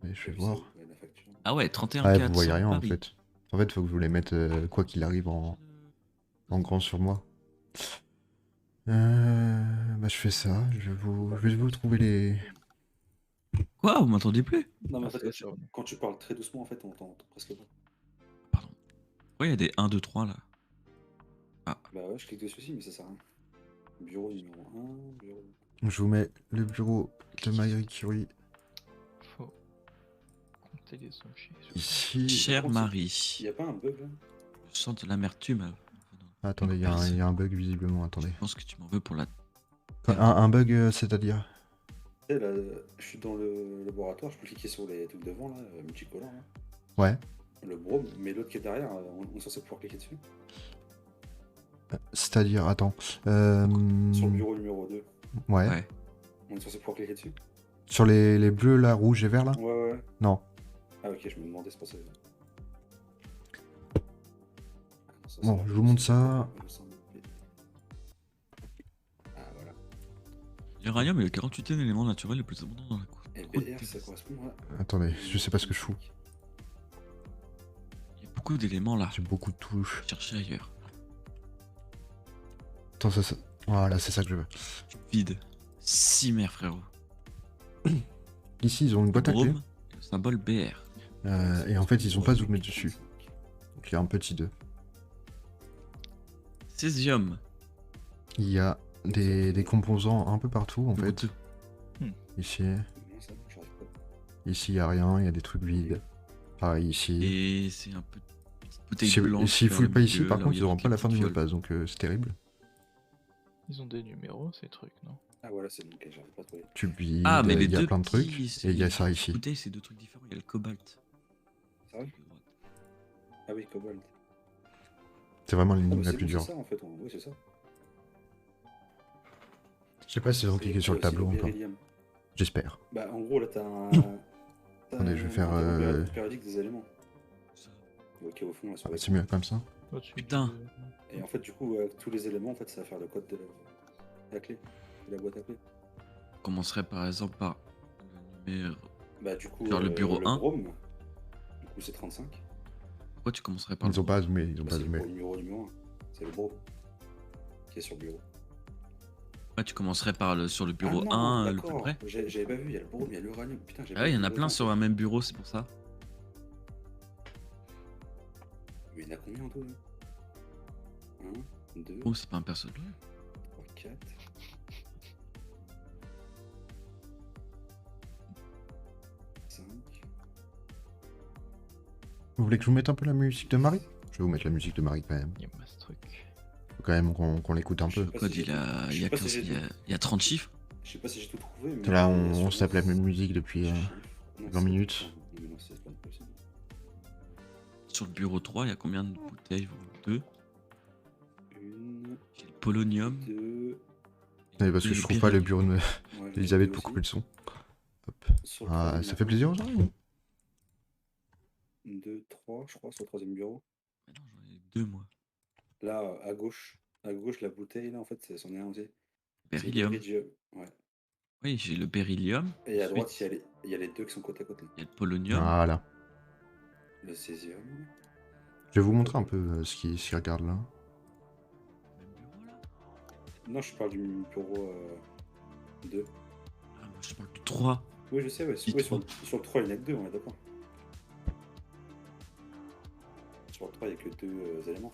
Mais je vais voir. La facture. Ah ouais, 31 Ouais, 400 vous voyez rien en Paris. fait. En fait, faut que je vous les mette quoi qu'il arrive en grand sur moi. Bah je fais ça. Je vais vous trouver les. Quoi, vous m'entendez plus? Non, mais en Ah, fait, c'est sûr. quand tu parles très doucement, en fait, on t'entend presque pas. Pardon. Ouais, il y a des 1, 2, 3 là. Bah ouais, je clique dessus aussi, mais ça sert à rien. Bureau numéro 1, bureau. Je vous mets le bureau de Marie Curie Faut compter les objets. ici. Cher contre, Marie, Y a pas un bug là? je sens de l'amertume. Ah, attendez, il y a un bug visiblement. Attendez. Je pense que tu m'en veux pour la. Un bug, c'est-à-dire? Tu sais, là, je suis dans le laboratoire, je peux cliquer sur les trucs devant là, multicolores là. Ouais. Le brome, mais l'autre qui est derrière, on est censé pouvoir cliquer dessus. C'est-à-dire, attends. Sur le bureau numéro 2, Ouais. Ouais. on est censé pouvoir cliquer dessus. Sur les bleus là, rouges et verts là? Ouais. Non. Ah ok, je me demandais, c'est pas ça. Bon, je vous montre ça. Ah voilà. L'uranium est le 48e élément naturel le plus abondant dans la cour. Et BR, ça correspond à... Attendez, je sais pas ce que je fous. Il y a beaucoup d'éléments là. J'ai beaucoup de touches. Chercher ailleurs. Attends, ça. Voilà, c'est ça que je veux. Vide. Cimer, frérot. Ici, ils ont une boîte à clés. Brome, le symbole BR. Et en fait, ils ont pas zoomé dessus. Donc il y a un petit 2. Césium. Il y a des composants un peu partout en Numéro fait. 2. Ici, Non, ça, j'arrive pas. ici il y a rien, il y a des trucs vides. Pareil ici. Et c'est un peu petite bouteille Si blanche. s'ils vers fouillent le pas ici, milieu, par là où contre, il y ils a auront toutes pas les la fin du petites mot de fioles. passe, donc c'est terrible. Ils ont des numéros, ces trucs, non? Ah voilà, c'est bon, ok, j'arrive pas à trouver. Tube vide, Ah, mais les il y a deux plein de trucs. petits, Et il y a ça les ici. bouteilles, c'est deux trucs différents. Il y a le cobalt. C'est vrai? Ah oui, Cobalt. C'est vraiment Ah l'énigme bah la c'est plus bon, dure. c'est ça en fait, oui c'est ça. Je sais pas si ils ont cliqué sur le tableau c'est ou pas. beryllium. J'espère. Bah en gros là t'as un... Attendez, je vais faire, périodique des éléments. Ok, au fond là sur Ah, les... c'est mieux comme ça. Au-dessus Putain. Et en fait du coup, tous les éléments en fait ça va faire le code de la clé. De la boîte à clé. On commencerait par exemple par le numéro. Bah du coup, Genre le bureau le 1. brome, du coup c'est 35. Pourquoi tu commencerais par Ils ont pas zoomé, ils ont Bah, pas c'est zoomé. le numéro 1. C'est le brome. Qui est sur le bureau. Ouais, tu commencerais par sur le bureau ah, non, 1 le plus d'accord. près. J'avais pas vu, il y a le brome, il y a l'uranium. Putain, Ah ouais, il y en a plein sur un même bureau, c'est pour ça. Mais il y en a combien en tout là 1, 2, Oh, c'est pas un personnage. 3, 4. 5. Vous voulez que je vous mette un peu la musique de Marie? Je vais vous mettre la musique de Marie quand même. Il y a pas ce truc. Faut quand même qu'on l'écoute un peu. Le code, il y a 15 il y a 30 chiffres. Je sais pas si j'ai tout trouvé. Mais Là, il y a on sûrement se tape la même musique depuis chiffres. 20 minutes. Non, c'est pas possible. Sur le bureau 3, il y a combien de bouteilles? 2. Une, J'ai le polonium. 2. Ouais, parce que Le je trouve pas le bureau de Ouais, Elisabeth deux pour aussi. couper le son. Hop. Sur le Ah, troisième, ça fait plaisir aux oreilles. 2, 3, je crois, sur le troisième bureau. Mais non, j'en ai 2 moi. Là, à gauche, la bouteille, là, en fait, c'en est un aussi. Beryllium. Ouais. Oui, j'ai le beryllium. Et à Ensuite, droite, il y a les deux qui sont côte à côte. Là. il y a le polonium. Voilà. Le césium. Je vais vous montrer un peu ce qui regarde là. Même bureau là. Non, je parle du bureau 2. Ah, moi je parle du 3. Oui, je sais, ouais. Dis Oui, trois. sur le 3, il n'y en a que 2, on est d'accord. Sur le 3, il n'y a que 2 éléments.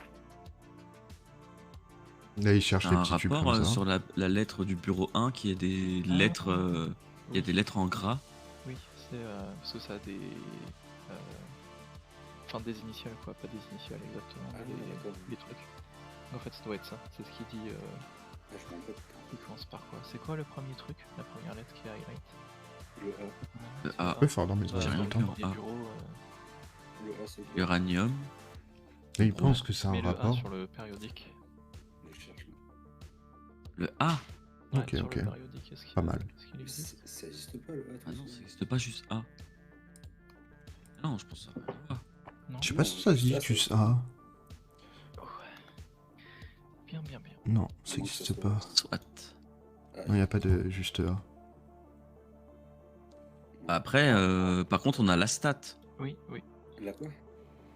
Là, il cherche les Un petits tubes rapport comme ça. sur la lettre du bureau 1 qui est des lettres. Il y a des lettres en gras. Oui, c'est parce que ça a des. Enfin, des initiales quoi, pas des initiales exactement. Ah mais oui, d'accord. les trucs. En fait, ça doit être ça. C'est ce qu'il dit. Ah, je m'en rappelle. Il commence par quoi? C'est quoi le premier truc? La première lettre qui est highlight? Le A. Le C'est A. Un peu fort dans mes J'ai oreilles en rien même vu temps. en des A. bureaux, Le A, c'est Uranium. Et il pense que c'est un mais le A rapport. sur le périodique. Je cherche. Le A. Ouais, Ok, sur ok. le périodique, est-ce qu'il Pas mal. est-ce qu'il existe? Ça existe pas, le A. Ah non, ça n'existe pas juste A. Non, je pense que ça n'a rien à voir. Non. Je sais pas si ça se dit ça, tu c'est- sais. Ah, Ouais. Bien, bien, bien. non, ça Comment n'existe ça se pas. Soit. Non, y a pas de juste A. Après, par contre, on a la stat. Oui, oui. La quoi?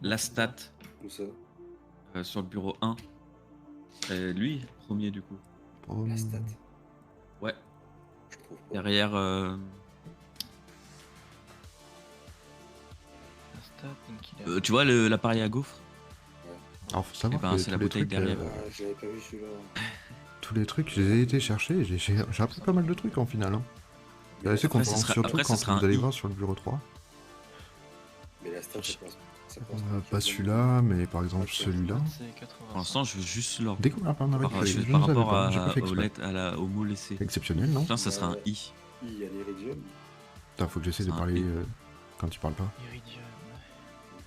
La stat Où ça? sur le bureau 1. C'est lui, premier du coup. La stat. Ouais, Je trouve pas. derrière. La stat, donc il a. Tu vois l'appareil à gaufre? Alors, faut savoir Eh ben, que c'est la tous les bouteille trucs, derrière. Ah, j'avais pas vu celui-là. tous les trucs, je les ai été chercher et j'ai appris pas mal de trucs en final. Hein. C'est assez Après, ce content, sera- surtout après, ce quand sera vous un allez I. voir sur le bureau 3. Mais la stat, ça correspond à Pas quel celui-là, mais par exemple Ok. celui-là. C'est 85. Pour l'instant, je veux juste leur. Découvert par Marie Par, Curie, je- je par ne savais rapport pas, j'ai pas fait aux exprès. lettres, au mot laissé. Exceptionnel, non? Putain, ça sera un I. Il y a l'Iridium. Putain, faut que j'essaie de C'est un parler I. quand tu parles pas. Iridium.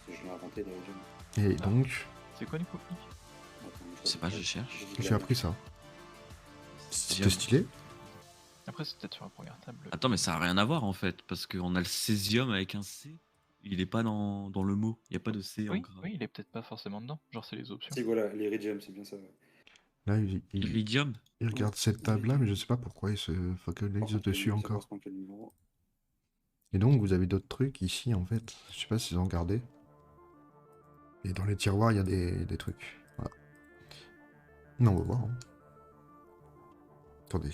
Je l'ai inventé, l'Iridium. Et Ah. donc, C'est quoi les copies? Je sais pas, je cherche. j'ai appris ça. C'était stylé. Après, c'est peut-être sur un programme table. Attends, mais ça a rien à voir en fait, parce qu'on a le césium avec un C. Il est pas dans le mot. Il n'y a pas de C en Oui, gras. oui, il est peut-être pas forcément dedans. Genre, c'est les options. Si, voilà, l'Iridium, c'est bien ça. Ouais. Là, il Iridium. regarde cette table-là, mais je sais pas pourquoi il se focalise dessus encore. Ça correspond à quel numéro? Et donc, vous avez d'autres trucs ici, en fait. Je sais pas s'ils ont gardé. Et dans les tiroirs, il y a des trucs. Voilà. Non, on va voir. Hein. Attendez.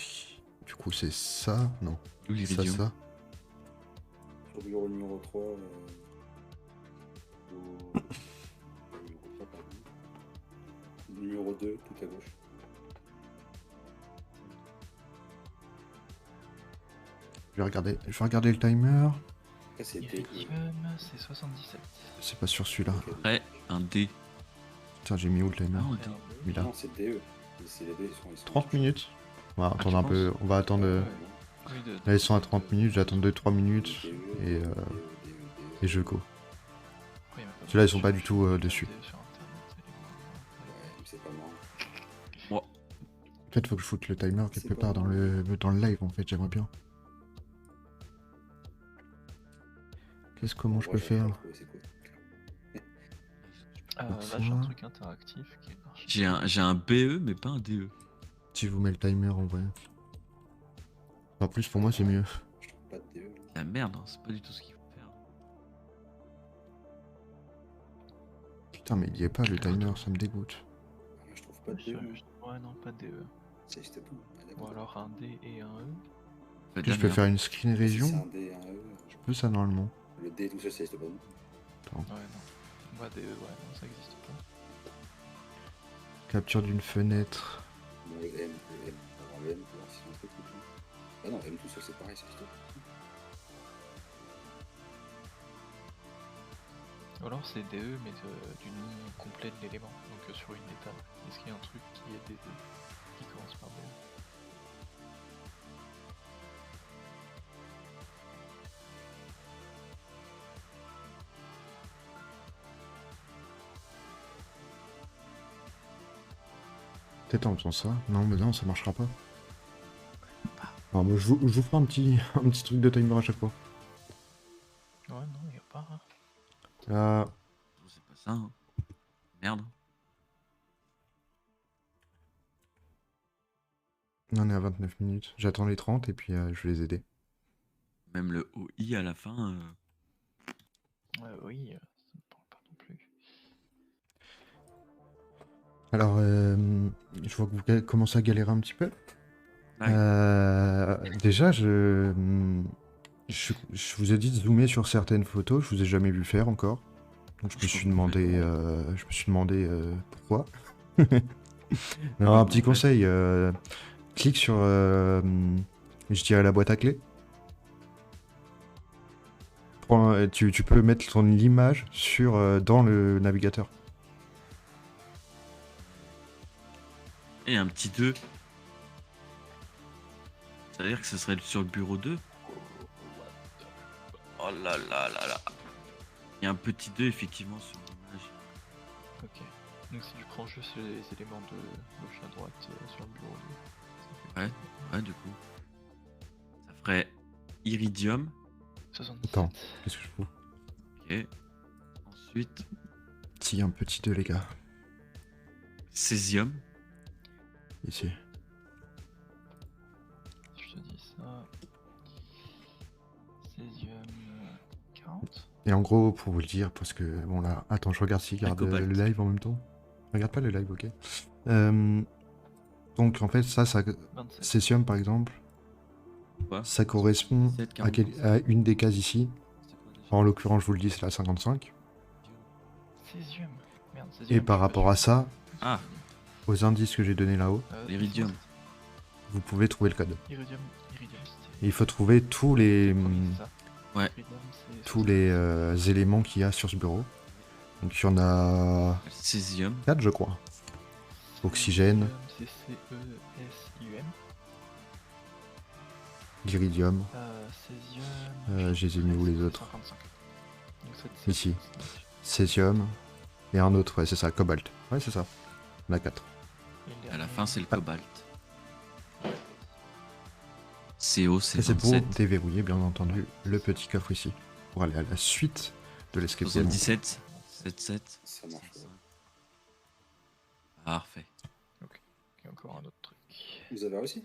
Du coup, c'est ça? Non. Ou Ça, l'iridium. ça. Sur le bureau numéro 3. Numéro 3, pardon. Numéro 2, tout à gauche. Je vais regarder le timer. Après, c'est D. Iridium, c'est 77. C'est pas sur celui-là. Après, un D. Putain, j'ai mis où le timer? Ah, un D. Mis là. Non, c'est DE. C'est les D, ils sont 30 minutes. On va attendre tu un peu. On va attendre. Oui, Là, ils sont à 30 minutes. Je vais attendre 2-3 minutes. Et je go. Ceux-là, ils sont pas du tout dessus. C'est pas marrant. En fait, faut que je foute le timer quelque C'est part pas dans le live. En fait, j'aimerais bien. Comment je peux faire? C'est quoi? Là, j'ai un truc interactif qui marche. J'ai un BE, mais pas un DE. Si je vous mets le timer en vrai. En plus, pour moi, c'est mieux. Je trouve pas de DE. La merde, hein, c'est pas du tout ce qu'il faut faire. Putain, mais il y est pas le timer, ça me dégoûte. Ah, moi, je trouve pas de DE. Ouais, non, pas de DE. Ça existe pas. Ah, Ou d'accord. alors un D et un E. Faites Je la peux merde. faire une screen Si c'est région. un D et un E. Je peux ça normalement. Le D tout seul, ça existe pas. Ouais, non. Bah, DE, ouais, non, ça existe pas. Capture d'une fenêtre. Bon, le M. On va voir le M pour voir si c'est un truc ou pas. Ah non, M tout seul, c'est pareil, ça existe pas. Ou alors c'est DE, mais du nom complet de l'élément. Donc sur une étape. Est-ce qu'il y a un truc qui est DE qui commence par DE? Peut-être en faisant ça. Non, mais non, ça marchera pas. Alors, moi, je vous ferai un petit truc de timer à chaque fois. Ouais, non, il y a pas. Hein. C'est pas ça. Hein. Merde. On est à 29 minutes. J'attends les 30 et puis je vais les aider. Même le OI à la fin. Oui, ça ne parle pas non plus. Alors, je vois que vous commencez à galérer un petit peu. Ouais. Déjà, je vous ai dit de zoomer sur certaines photos. Je vous ai jamais vu faire encore. Donc je me suis demandé pourquoi. Alors, un petit conseil. Clique sur, je dirais, la boîte à clés. Tu peux mettre l'image dans le navigateur. Et un petit 2. Ça veut dire que ce serait sur le bureau 2. Oh là là là là. Il y a un petit 2 effectivement sur l'image. Ok. Donc si tu prends juste les éléments de gauche à droite sur le bureau 2. Ouais. Ouais, du coup. Ça ferait Iridium. 77. Attends, qu'est-ce que je fous? Ok. Ensuite, Si, un petit 2, les gars. césium. Ici. Je te dis ça. Césium 40. Et en gros, pour vous le dire, parce que, bon là, attends, je regarde s'il garde cobalt. le live en même temps. Regarde pas le live, ok. Donc, en fait, ça 27. césium, par exemple, Quoi ça correspond 17, à, 40. à une des cases ici. C'est quoi déjà? En l'occurrence, je vous le dis, c'est la 55. Césium. Merde, Et césium. par je suis rapport pas à sûr. ça, Ah, aux indices que j'ai donnés là-haut, l'iridium. vous pouvez trouver le code. Iridium. Et il faut trouver tous les, Ouais. tous les éléments qu'il y a sur ce bureau. Donc il y en a Césium. 4, je crois. Oxygène. C'est C-E-S-I-U-M. L'iridium. Césium. Je les ai mis où les autres? 55. Donc ça, c'est- Ici. Césium. Et un autre, ouais, c'est ça, cobalt. Ouais, c'est ça. On a 4. Et le À la dernier, fin, c'est le cobalt. CO, c'est Et c'est pour 27. déverrouiller, bien entendu, le petit coffre ici. Pour aller à la suite de l'escape game. 77. 77. Ça marche, ouais. Parfait. il y a encore un autre truc. Vous avez réussi?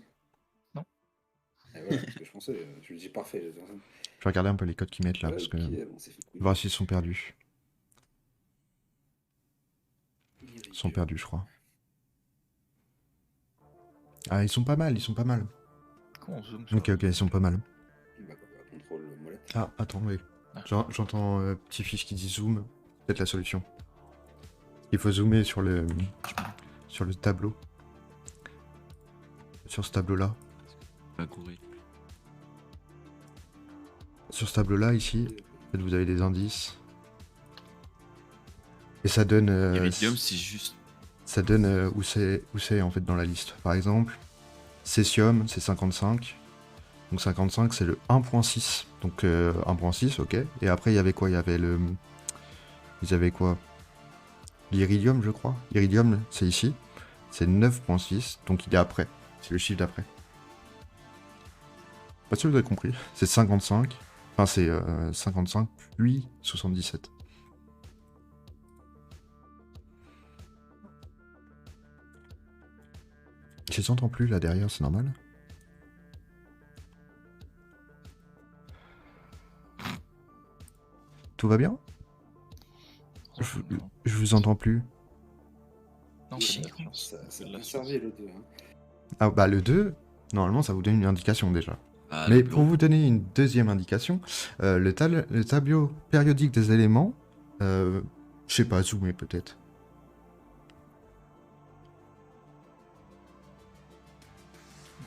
Non. Et voilà, parce que je pensais, tu le dis parfait. Je vais regarder un peu les codes qu'ils mettent là, parce que... On s'est fait couiller. voir s'ils sont perdus. Ils sont perdus, je crois. Ah, ils sont pas mal, ils sont pas mal. Comment on zoome sur Ok, ok, ils sont pas mal. Bah, contrôle molette. Ah, attends, oui. Ah. J'entends petit fiche qui dit zoom. Peut-être la solution. Il faut zoomer sur le tableau. Sur ce tableau-là. Pas courir. Sur ce tableau-là, ici, en fait, vous avez des indices. Et ça donne... Iridium, c'est juste. ça donne où c'est en fait dans la liste. Par exemple, césium, c'est 55. Donc 55, c'est le 1.6. Donc 1.6, ok. Et après, il y avait quoi? Il y avait le... Ils avaient quoi? L'iridium, je crois. L'iridium, c'est ici. C'est 9.6. Donc il est après. C'est le chiffre d'après. Pas sûr que vous avez compris. C'est 55. Enfin, c'est 55 puis 77. Je les entends plus là derrière, c'est normal. Tout va bien? Je vous entends plus. Non, c'est bon. Ça a bien servi le 2. Hein. Ah bah le 2, normalement ça vous donne une indication déjà. Ah, Mais le pour bureau. vous donner une deuxième indication, le tableau périodique des éléments, je sais pas, zoomer peut-être.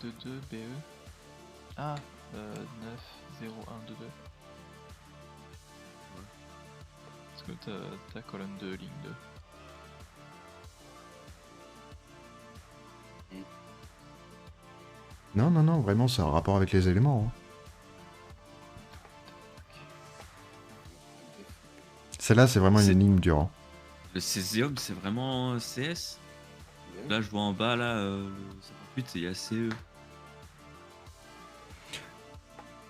De 2 BE. Ah, 9 0 1 2 2. Parce que t'as colonne 2, ligne 2. Non, non, non, vraiment c'est un rapport avec les éléments. Hein. Celle-là c'est vraiment une C'est- énigme dure. Hein. Le césium, c'est vraiment CS. Ouais. Là, je vois en bas, là, le 58, il y a CE.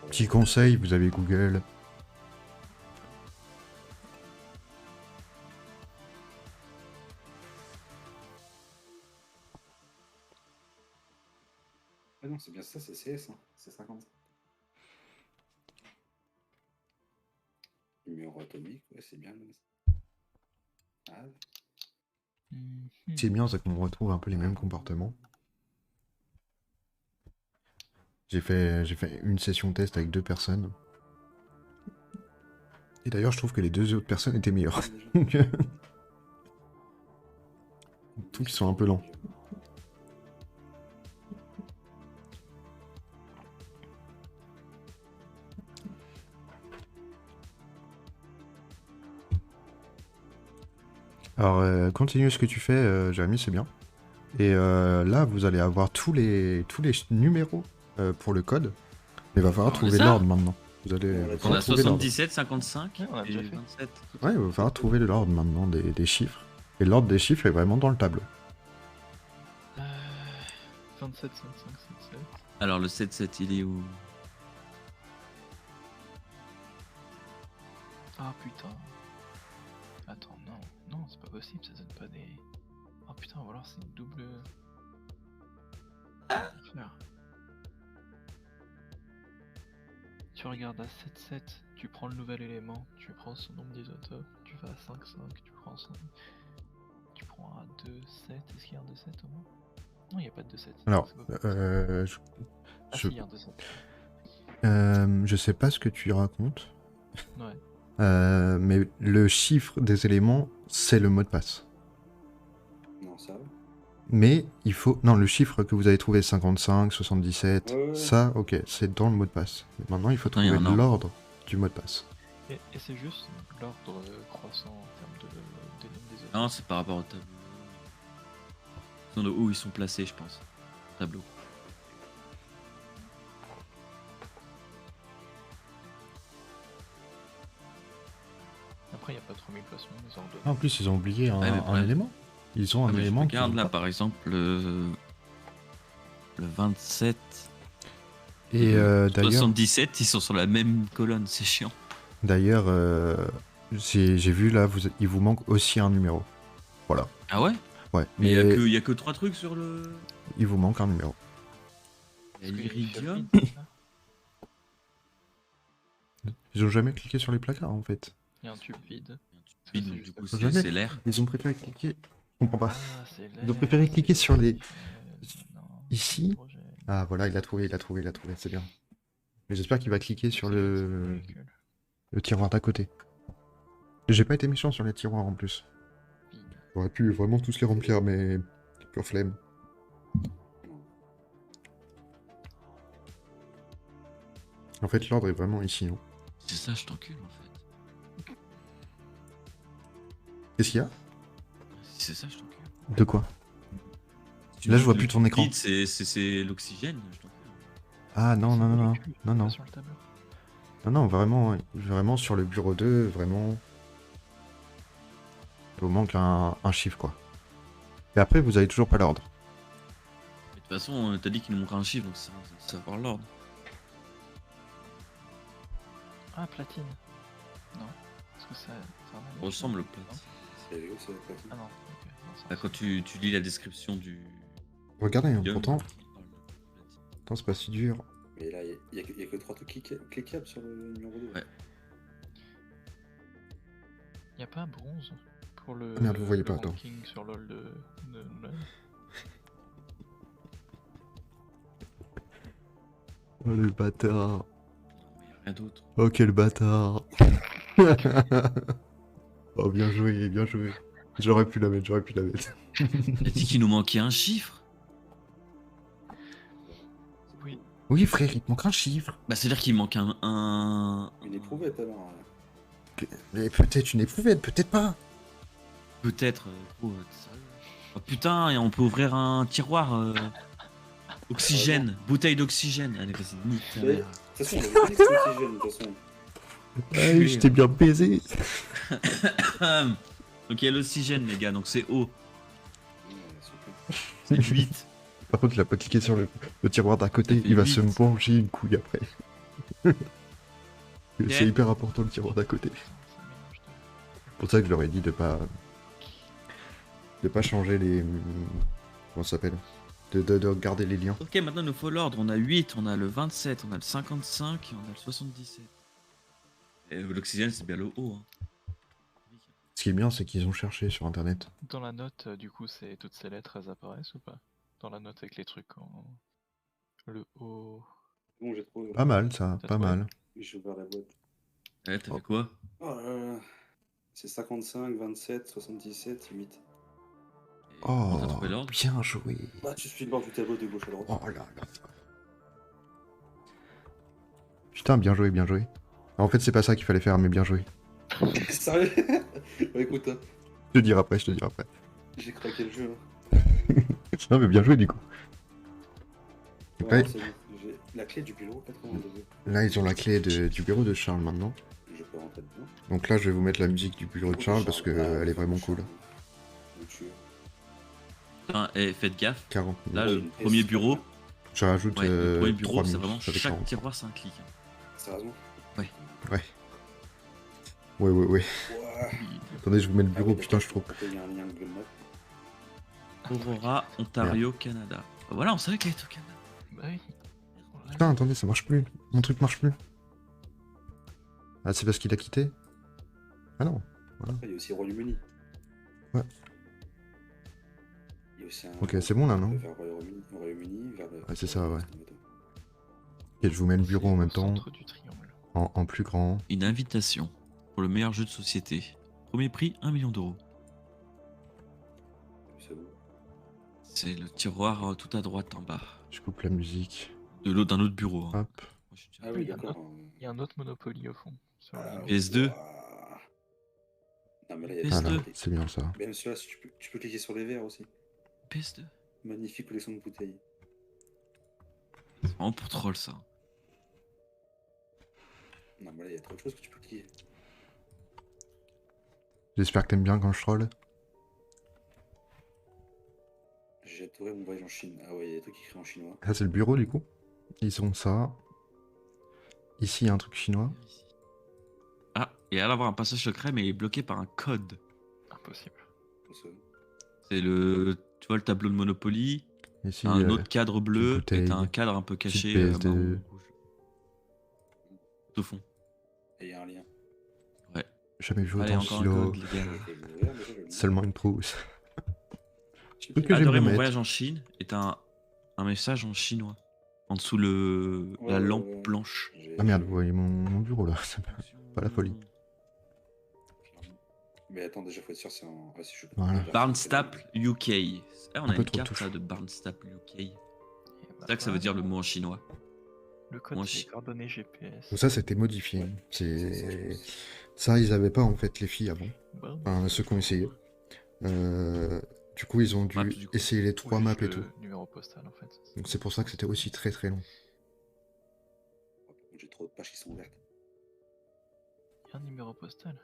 Petit conseil, vous avez Google. Ah non, c'est bien ça, c'est CS. Hein. C'est 50. Numéro atomique, ouais, c'est bien. Ah, C'est bien, c'est qu'on retrouve un peu les mêmes comportements. J'ai fait une session test avec 2 personnes. Et d'ailleurs, je trouve que les 2 autres personnes étaient meilleures. Donc, tout qui sont un peu lents. Alors, continue ce que tu fais, Jérémy, c'est bien. Et là, vous allez avoir tous les numéros pour le code. Mais il va falloir Alors, trouver ça l'ordre maintenant. Vous allez On a On falloir a trouver l'ordre. 77, 55 Ouais, on a et déjà fait. 27. Ouais, il va falloir trouver l'ordre maintenant des chiffres. Et l'ordre des chiffres est vraiment dans le tableau. 27 55 77. Alors, le 77, il est où? Ah putain. Attends, non, c'est pas possible, ça donne pas des... Oh putain, ou alors c'est une double... Faire. Tu regardes à 7-7, tu prends le nouvel élément, tu prends son nombre d'isotopes, tu vas à 5-5, tu prends son... Tu prends à 2-7, est-ce qu'il y a un 2-7 au moins? Non, il n'y a pas de 2-7. Alors, c'est pas possible. euh, je, Ah je, si, il y a un 2-7. je sais pas ce que tu racontes, Ouais. mais le chiffre des éléments, c'est le mot de passe. Non, ça va. Mais il faut... Non, le chiffre que vous avez trouvé, 55, 77, Ouais. ça, ok, c'est dans le mot de passe. Mais maintenant, il faut Attends, il y a trouver un ordre. l'ordre du mot de passe. Et c'est juste l'ordre croissant en termes de des nombres des autres. Non, c'est par rapport au tableau. Ils sont de où ils sont placés, je pense. Tableau. Après, il n'y a pas 3000 placements, les ordres. Ah, en plus, ils ont oublié Ouais, mais un bref. élément. Ils ont Ah, un mais je élément qui... regarde là, par exemple, le 27 Et d'ailleurs... 77, ils sont sur la même colonne, c'est chiant. D'ailleurs, j'ai vu là, il vous manque aussi un numéro. Voilà. Ah ouais? Ouais, Mais mais il y a que 3 trucs sur le... il vous manque un numéro. Il y a l'iridium. Ils ont jamais cliqué sur les placards en fait. Il y a un tube vide. Puis, donc, du coup, Jamais. c'est l'air. Ils ont préféré cliquer. Je comprends pas. Ah, c'est Ils ont préféré cliquer sur les... Non, Ici. projet. Ah voilà, il a trouvé, c'est bien. Mais j'espère qu'il va cliquer sur le tiroir d'à côté. J'ai pas été méchant sur les tiroirs en plus. J'aurais pu vraiment tous les remplir, mais pure flemme. En fait, l'ordre est vraiment ici. Hein. C'est ça, je t'encule en fait. Qu'est-ce qu'il y a? Si c'est ça, je t'encule. De quoi? Tu Là, je vois le plus ton écran. vide, c'est l'oxygène, je t'encule. Ah non, non, non, non. Non, non. Sur le tableau. Non, non, vraiment sur le bureau 2, vraiment... Il vous manque un chiffre, quoi. Et après, vous avez toujours pas l'ordre. Mais de toute façon, t'as dit qu'il nous manquerait un chiffre, donc ça va savoir l'ordre. Ah, platine. Non. Est-ce que ça un alien? Ça ressemble au Non. plat. C'est rigolo, ça va pas être- Ah non, ok. Non, ça Bah, quand tu lis la description du... Regardez, hein, iridium, pourtant, il parle de platine. pourtant c'est pas si dur. Mais là, il y a que 3 trucs cliquables sur le numéro 2. Ouais. Y a pas un bronze pour le. Ah merde, vous voyez le pas, attends. ranking sur LoL de Nolan. Oh le bâtard. Mais y a rien d'autre. Oh quel bâtard. Oh bien joué, bien joué. J'aurais pu la mettre, j'aurais pu la mettre. T'as dit qu'il nous manquait un chiffre? Oui. Oui frère, il te manque un chiffre. Bah, c'est-à-dire qu'il manque un... Une éprouvette alors. Mais peut-être une éprouvette, peut-être pas. Peut-être... t'es sérieux? Oh putain, et on peut ouvrir un tiroir... Oxygène, bouteille d'oxygène. Allez, vas-y, nique ta Mais- mère. De toute façon, on avait dit que c'était oxygène, de toute façon. Ouais, je t'ai bien baisé. Donc il y a l'oxygène, les gars, donc c'est O. Ouais, super. C'est 8. Par contre, il a pas cliqué sur le tiroir d'à côté, Ça fait il va 8. se manger une couille après. C'est Ok. hyper important le tiroir d'à côté. Putain, ça mélange de. C'est pour ça que je leur ai dit de pas changer les... Comment ça s'appelle? De regarder les liens. Ok, maintenant il nous faut l'ordre. On a 8, on a le 27, on a le 55 et on a le 77. Et l'oxygène, c'est bien le O. Hein. Ce qui est bien, c'est qu'ils ont cherché sur internet. Dans la note, du coup, c'est toutes ces lettres, elles apparaissent ou pas? Dans la note avec les trucs en. Le O. Bon, j'ai trouvé. Pas mal ça, T'as pas trouvé? mal. J'ai ouvert la boîte. Ouais, t'as fait quoi? Oh là là. C'est 55, 27, 77, 8. Et comment t'as Oh, trouvé l'ordre? bien joué. Bah, tu suis le bord du tableau de gauche à droite. Oh là là. Putain, bien joué, bien joué. En fait, c'est pas ça qu'il fallait faire, mais bien joué. Sérieux? Bah, écoute, hein, Je te dirai après, je te dirai après. j'ai craqué le jeu. Hein. Non, mais bien joué du coup. Ouais, Ouais. c'est bon. J'ai la clé du bureau 82. Là, ils ont la clé du bureau de Charles maintenant. Je peux rentrer dedans. Donc là, je vais vous mettre la musique du bureau de Charles parce qu'elle est vraiment cool. Donc, je suis- Putain, et faites gaffe. 40 Là, minutes. le premier bureau, Je rajoute ouais, le premier 3 bureau, c'est minutes. vraiment ça fait chaque 40. tiroir, c'est un clic. Hein. Sérieusement? Ouais. Ouah, Attendez, je vous mets le bureau, putain, je trouve. Il y a un lien Google Maps. Aurora, Ontario, Canada. Ah, voilà, on savait qu'elle était au Canada. Bah oui. Putain, attendez, ça marche plus. Mon truc marche plus. Ah, c'est parce qu'il a quitté? Ah non. Après, il y a aussi Royaume-Uni. Ouais. Il y a aussi un... Ok, c'est bon là, non? Vers Royaume-Uni, vers le... Ouais, c'est ça, ouais. Et je vous mets le bureau en même temps, Centre du triangle. en plus grand. Une invitation pour le meilleur jeu de société. Premier prix, 1 million d'euros. C'est bon. C'est le tiroir tout à droite en bas. Je coupe la musique. De l'autre, d'un autre bureau. hein. Hop. Moi, je suis Ah déjà- oui, il y a un d'accord. Il y a un autre Monopoly au fond. Sur la- PS2. ouah. Non, mais là, il y a PS2. Ah des- là, c'est bien ça. Même celui-là, si tu peux cliquer sur les verres aussi. PS2. Magnifique collection de bouteilles. C'est vraiment pour troll ça. Non, mais là, il y a trop de choses que tu peux cliquer. J'espère que t'aimes bien quand je troll. J'ai adoré mon voyage en Chine. Ah ouais, il y a des trucs écrits en chinois. Ça, c'est le bureau du coup. Ils ont ça. Ici, il y a un truc chinois. Ah, et alors avoir un passage secret, mais il est bloqué par un code. Impossible. Pour ce- C'est le. Tu vois le tableau de Monopoly, Ici, un autre cadre bleu, bouteille, et t'as un cadre un peu caché. petite PS2. marron, rouge. Au fond. Et il y a un lien. jamais vu Allez, autant de encore un stylo. code, les gars. Ok, je vais l'ouvrir, déjà, je le lis. Seulement une trousse. Tu truc peux- que j'aime Adoré bien mon mettre. voyage en Chine et t'as un message en chinois. En dessous Ouais, la ouais, lampe ouais. blanche. Ah merde, vous voyez mon bureau là. C'est pas la folie. Mais attends, déjà, faut être sûr, c'est en. Ah, si je peux. Voilà. Barnstaple UK. Ah, on Un a peu une trop carte touche. ça, de Barnstaple UK. Et C'est bah ça que ça veut voilà. dire le mot en chinois. Le code, Moi, c'est je- les coordonnées GPS. Donc ça, c'était modifié. Ouais. C'est ça, ils avaient pas en fait les filles avant. Bah, Enfin, ceux qui ont essayé. Du coup, ils ont dû Maps, du coup. essayer les ou 3 juste maps et le tout. numéro postal en fait. Donc c'est pour ça que c'était aussi très très long. J'ai trop de pages qui sont ouvertes. Il y a un numéro postal.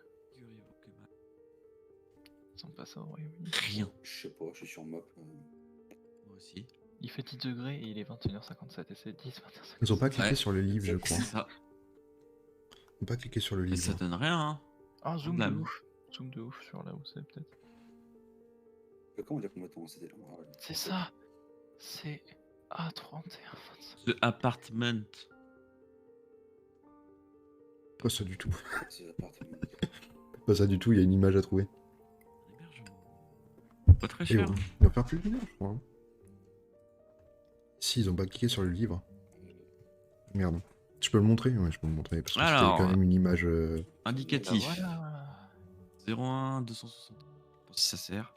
Ils sont pas ça au Royaume-Uni. Rien. Je sais pas, je suis sur map. Moi aussi. Il fait 10 degrés et il est 21h57 et c'est 10, 21h57. Ils ont pas cliqué Ouais. sur le livre, je crois. C'est ça. Ils ont pas cliqué sur le Mais livre. ça donne rien, hein. Ah, zoom Là, de mais- ouf. Zoom de ouf sur là où c'est peut-être. Comment dire combien de temps c'était là? Ah, ouais. C'est ça. C'est A3125. The Apartment. Pas ça du tout. C'est appartement. Pas ça du tout, il y a une image à trouver. Pas très Et cher. bon, hein. ils vont faire plus d'une heure, je crois. hein. Si, ils ont pas cliqué sur le livre. Merde. Je peux le montrer? Ouais, je peux le montrer. Parce que Alors, c'était quand même une image. Indicatif. Voilà. 01 260. Pour si ça sert.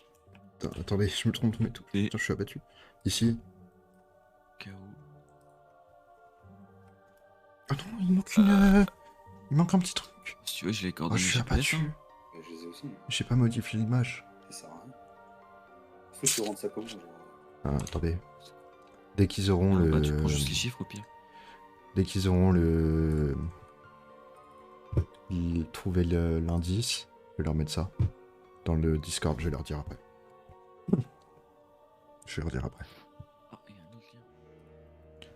Attendez, je me trompe, mais tout. Et- Putain, je suis abattu. Ici. Au cas où. Attends, il manque une. Il manque un petit truc. Si tu veux, je les Oh, coordonnées je suis GPS. abattu. hein. Je les ai aussi. J'ai pas modifié l'image. Ça sert à rien. Faut que je rende ça comment genre... Ah, attendez. Dès qu'ils auront Ah, le. bah, tu prends juste les chiffres au pire. Dès qu'ils auront le. Ils trouvé l'indice, je vais leur mettre ça. Dans le Discord, je vais leur dire après. Je vais leur dire après. Ah, il y a un autre lien.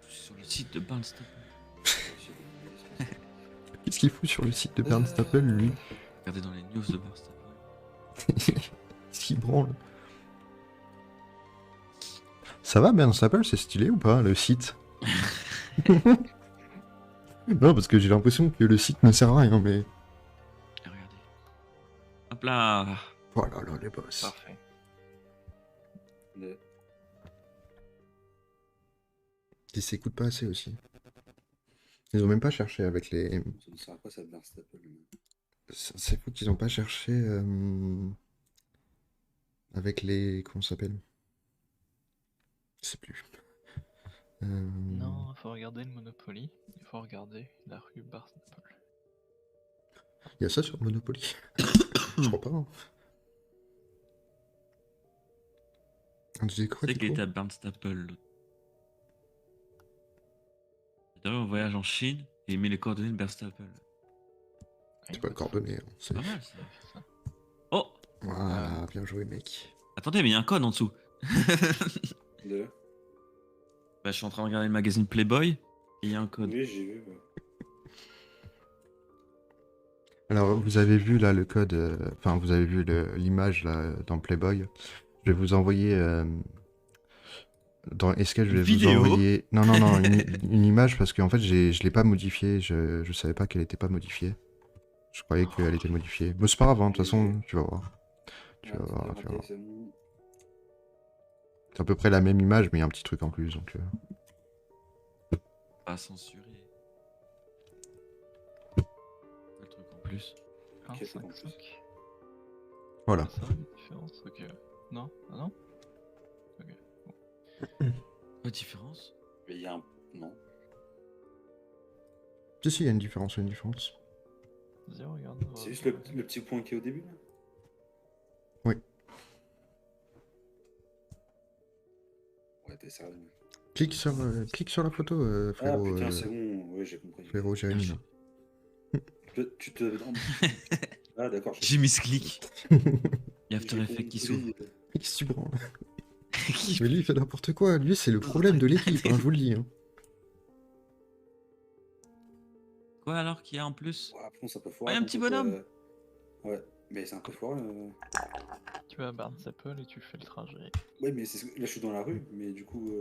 Sur le site de Barnstaple. Qu'est-ce qu'il fout sur le site de Barnstaple, lui? Regardez dans les news de Barnstaple. Qu'est-ce qu'il branle? Ça va, Barnstaple, c'est stylé ou pas, le site? Non, parce que j'ai l'impression que le site ne sert à rien, mais... Et regardez. Hop là. Oh là là, les boss. Parfait. Le... Ils s'écoutent pas assez aussi. Ils ont même pas cherché avec les... Ça ne sert à quoi ça Barnstaple? C'est fou qu'ils ont pas cherché avec les... Comment ça s'appelle? Je sais plus. Non, il faut regarder le Monopoly. Il faut regarder la rue Barnstaple. Il y a ça sur Monopoly. Je crois pas. Hein. On disait quoi, C'est du qu'il coup? était à Barnstaple. D'ailleurs, on voyage en Chine et il met les coordonnées de Barnstaple. C'est pas coordonné. Hein. C'est pas mal ça. ça. Oh. Voilà, bien joué, mec. Attendez, mais il y a un code en dessous. De... Bah, je suis en train de regarder le magazine Playboy et il y a un code. Oui, j'ai vu. Ouais. Alors, vous avez vu là le code, enfin, vous avez vu l'image là dans Playboy. Je vais vous envoyer dans Escape, je Une vais vous vidéo. envoyer. Non, non, non, une image parce qu'en fait, je l'ai pas modifiée. Je savais pas qu'elle était pas modifiée. Je croyais qu'elle était modifiée. Bon, c'est pas grave, hein, de toute façon, tu vas voir. Tu vas voir, tu vas voir. C'est bon. C'est à peu près la même image, mais il y a un petit truc en plus. Donc, Pas censuré. Pas le truc en plus. 1, Ok, c'est 5, bon, plus. 5. voilà. C'est ça la différence? Ok. Non? Ah non? Pas de différence. Mais il y a un. Non. Si, si, il y a une différence, il y a une différence. Vas-y, regarde. C'est juste le petit point qui est au début là. Oui. Ouais, t'es sérieux. Clique sur la photo, Ah frérot. putain, c'est bon. Ouais, j'ai compris. Frérot Jérémy. là. Tu te. Ah d'accord. J'ai mis ce clic. Il y a After J'ai Effects qui compris, s'ouvre. Qu'est-ce que tu branles? Mais lui, il fait n'importe quoi. Lui, c'est le problème de l'équipe, hein, je vous le dis. Hein. Quoi alors qu'il y a en plus? Ouais, après, ça peut foirer. Ouais, un ton petit truc, bonhomme. Ouais, mais c'est un peu foireux. Tu vas à Barnstaple et tu fais le trajet. Ouais, mais là, je suis dans la rue, mais du coup,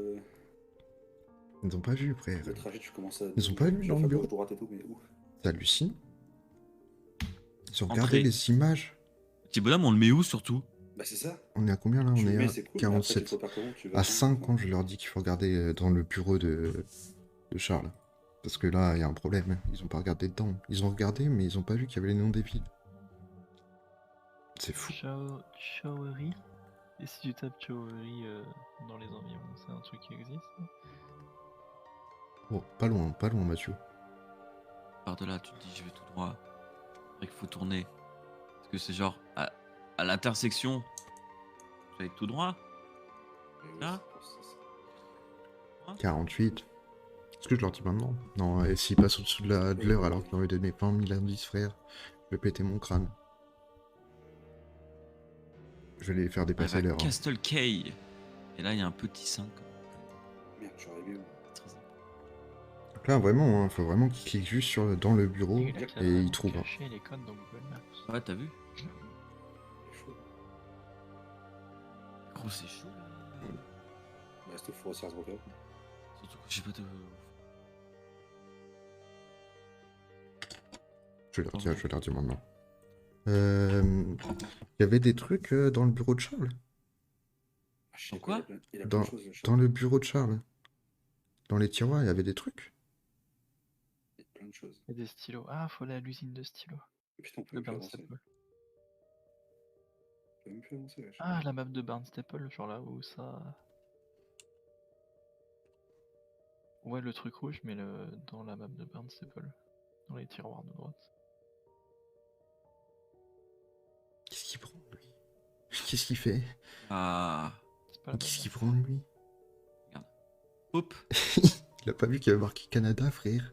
Ils ont pas vu, frère. le trajet, tu commences à. Ils ont pas vu tu dans vas le faire bureau. gauche, droite et tout, mais ouf. T'hallucines? Ils ont Entrée. regardé les images. Petit bonhomme, on le met où surtout? Bah, c'est ça. On est à combien là? On Tu le est mets, à c'est cool, mais après, tu te 47. repères comment, tu vas À bien, 5 ans, je leur dis qu'il faut regarder dans le bureau de Charles. Parce que là, il y a un problème. Ils ont pas regardé dedans. Ils ont regardé, mais ils ont pas vu qu'il y avait les noms des villes. C'est fou. Chowery. Et si tu tapes Chowery dans les environs, c'est un truc qui existe? Non? Oh, pas loin, Mathieu. Par de là, tu te dis, je vais tout droit. Après qu'il faut tourner. Parce que c'est genre à l'intersection. Je vais tout droit. Mais ouais, Ah. c'est pour ça. 48. Est-ce que je leur dis maintenant? Non, et s'ils passent au-dessous de l'heure alors qu'ils auraient donné 20 000 indices, frère, je vais péter mon crâne. Je vais les faire On dépasser arrive à l'heure. Hein. Castle Key. Et là, il y a un petit 5. Merde, j'aurais vu. Donc là, vraiment, hein, faut vraiment qu'ils cliquent juste dans le bureau Et là, qu'il a et ils vraiment trouvent. Hein. caché les codes dans Google Maps. Ouais, t'as vu? C'est chaud. Gros, c'est chaud là. Bah, c'était fou, ça se repère. Surtout que j'ai pas de. Je vais leur dire maintenant. Il y avait des trucs dans le bureau de Charles. Ah, je sais Quoi pas, il a plein de choses, le chat. Dans le bureau de Charles. Dans les tiroirs, il y avait des trucs. Il y a plein de choses. Et des stylos. Ah, faut aller à l'usine de stylos. Putain, on peut De même plus avancer. Barnstaple. On peut même plus avancer, wesh. Ah, la map de Barnstaple, genre là où ça. Ouais, le truc rouge, mais dans la map de Barnstaple. Dans les tiroirs de droite. Qu'est-ce qu'il prend, lui? Qu'est-ce qu'il fait? Ah. C'est pas la Qu'est-ce bonne qu'il map. prend, lui? Hop. Il a pas vu qu'il y avait marqué Canada, frère.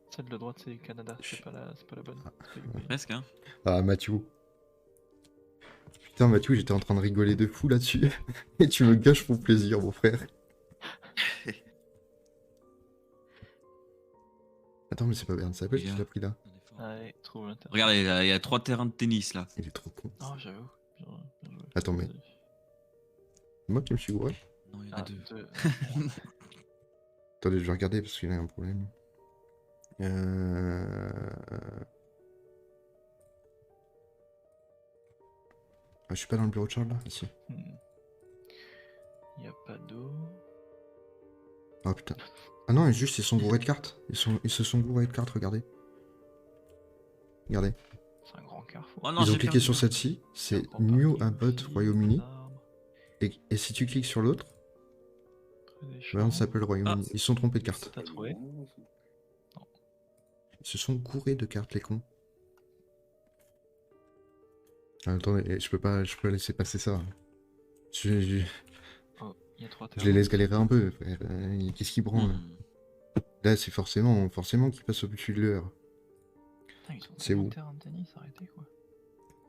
Celle de droite, c'est Canada, c'est pas la bonne. C'est pas UK. Presque, hein. Ah, Mathieu. Putain, Mathieu, j'étais en train de rigoler de fou là-dessus. Et tu me gâches mon plaisir, mon frère. Attends, mais c'est pas Bern Sapel qui l'a pris là. Ouais, trouve l'intérêt. Regardez, il y a 3 terrains de tennis là. Il est trop con. Oh, j'avoue. Bien joué. Attends, mais- Vas-y. C'est moi qui me suis gouré. Non, il y en a Ah, 2. deux. Attendez, je vais regarder parce qu'il y a un problème. Ah, je suis pas dans le bureau de Charles là? Ici. Y a pas d'eau. Ah putain. Ah non, juste ils sont bourrés de cartes. Ils se sont bourrés de cartes, regardez. Regardez. C'est un grand carrefour. Oh non, Ils ont j'ai cliqué perdu. sur celle-ci. C'est Un grand New parking Abbott aussi, Royaume-Uni. des arbres, Et si tu cliques sur l'autre, près des ben, ça champs. s'appelle Royaume-Uni. Ils se sont trompés de C'est cartes. T'as pas trouvé? marrant, ça. Ils se sont gourés de cartes, les cons. Ah, attendez, je peux pas laisser passer ça. Je Oh, y a 3 les laisse galérer un peu, frère. Qu'est-ce qu'ils branlent? Hmm. Là, c'est forcément qu'ils passent au-dessus de l'heure. Putain, ils sont C'est tellement où? de terrain de tennis, arrêtez quoi.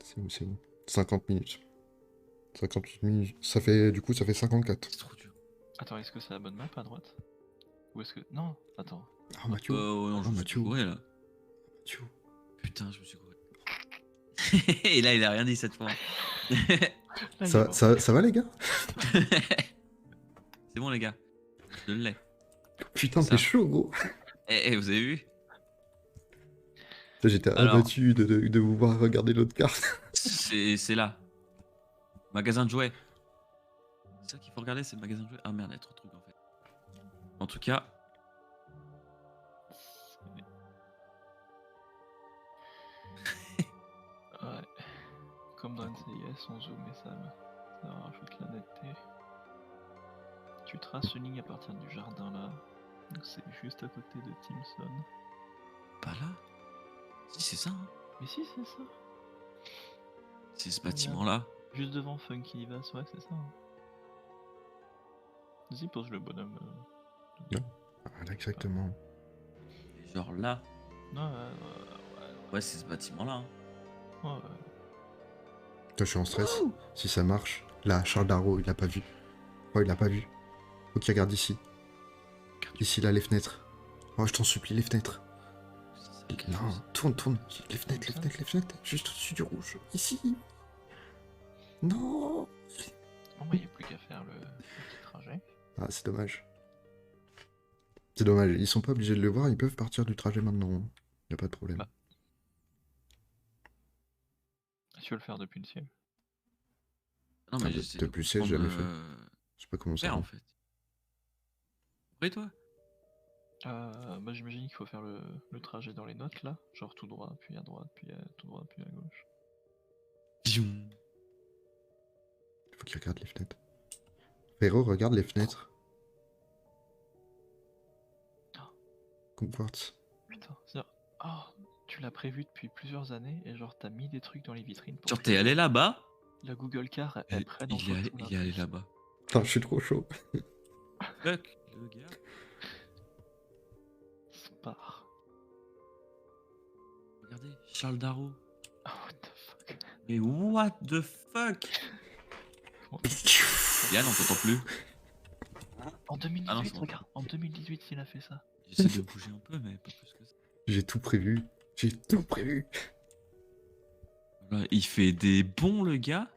C'est où? 50 minutes. 58 minutes. Ça fait 54. C'est trop dur. Attends, est-ce que c'est la bonne map à droite? Ou est-ce que. Non, attends. Ah, Mathieu. Ouais, non, Ah, je me Mathieu. suis gouré là. Mathieu. putain, je me suis gouré. Et là, il a rien dit cette fois. Là, il est Ça, mort. ça va, les gars? C'est bon, les gars. Je l'ai. Putain, Ça. t'es chaud, gros. Vous avez vu? J'étais Alors. abattu de vous voir regarder l'autre carte. C'est là. Magasin de jouets. C'est ça qu'il faut regarder, c'est le magasin de jouets. Ah merde, il y a trop de trucs en fait. En tout cas, Ouais. Comme dans NCIS, on zoom et ça rajoute la netteté. Tu traces une ligne à partir du jardin là. Donc c'est juste à côté de Timson. pas là. Si, c'est ça. Hein. Mais si, c'est ça. C'est ce bâtiment là. Juste devant Funky Vas, ouais, c'est ça. Hein. Vas-y, pose le bonhomme. Ah, là, exactement. Et genre là. Ouais, Ouais, c'est ce bâtiment là. ouais. Toi, je suis en stress. Si ça marche. Là, Charles Darrow, il l'a pas vu. Oh, il l'a pas vu. Faut qu'il regarde ici. Ici, là, les fenêtres. Oh, je t'en supplie, les fenêtres. Non, tourne. Les fenêtres. Juste au-dessus du rouge. Ici. Non. Bon, bah, il n'y a plus qu'à faire le petit trajet. Ah, c'est dommage. C'est dommage. Ils sont pas obligés de le voir. Ils peuvent partir du trajet maintenant. Y a pas de problème. Bah. Tu veux le faire depuis le ciel? Non, Ah, mais j'essaie depuis le ciel, comprendre, jamais fait. Je sais pas comment ça faire en va. fait. Après toi? Bah, j'imagine qu'il faut faire le trajet dans les notes là. Genre tout droit, puis à droite, puis tout droit, puis à gauche. Pium. Faut qu'il regarde les fenêtres. Frérot, regarde les fenêtres. Comporte. Putain, c'est-à-dire. Oh, tu l'as prévu depuis plusieurs années et genre t'as mis des trucs dans les vitrines pour Genre, que t'es allé là-bas? la Google Car elle prenne en Il est allé, photo il est allé là-bas. Putain, je suis trop chaud. Fuck, le gars. Spar. Regardez, Charles Darrow. Oh, what the fuck. Mais what the fuck? Yann, on t'entend plus. En 2018, Ah non, c'est bon. regarde, en 2018 il a fait ça. J'essaie de bouger un peu, mais pas plus que ça. J'ai tout prévu. Voilà, il fait des bons, le gars.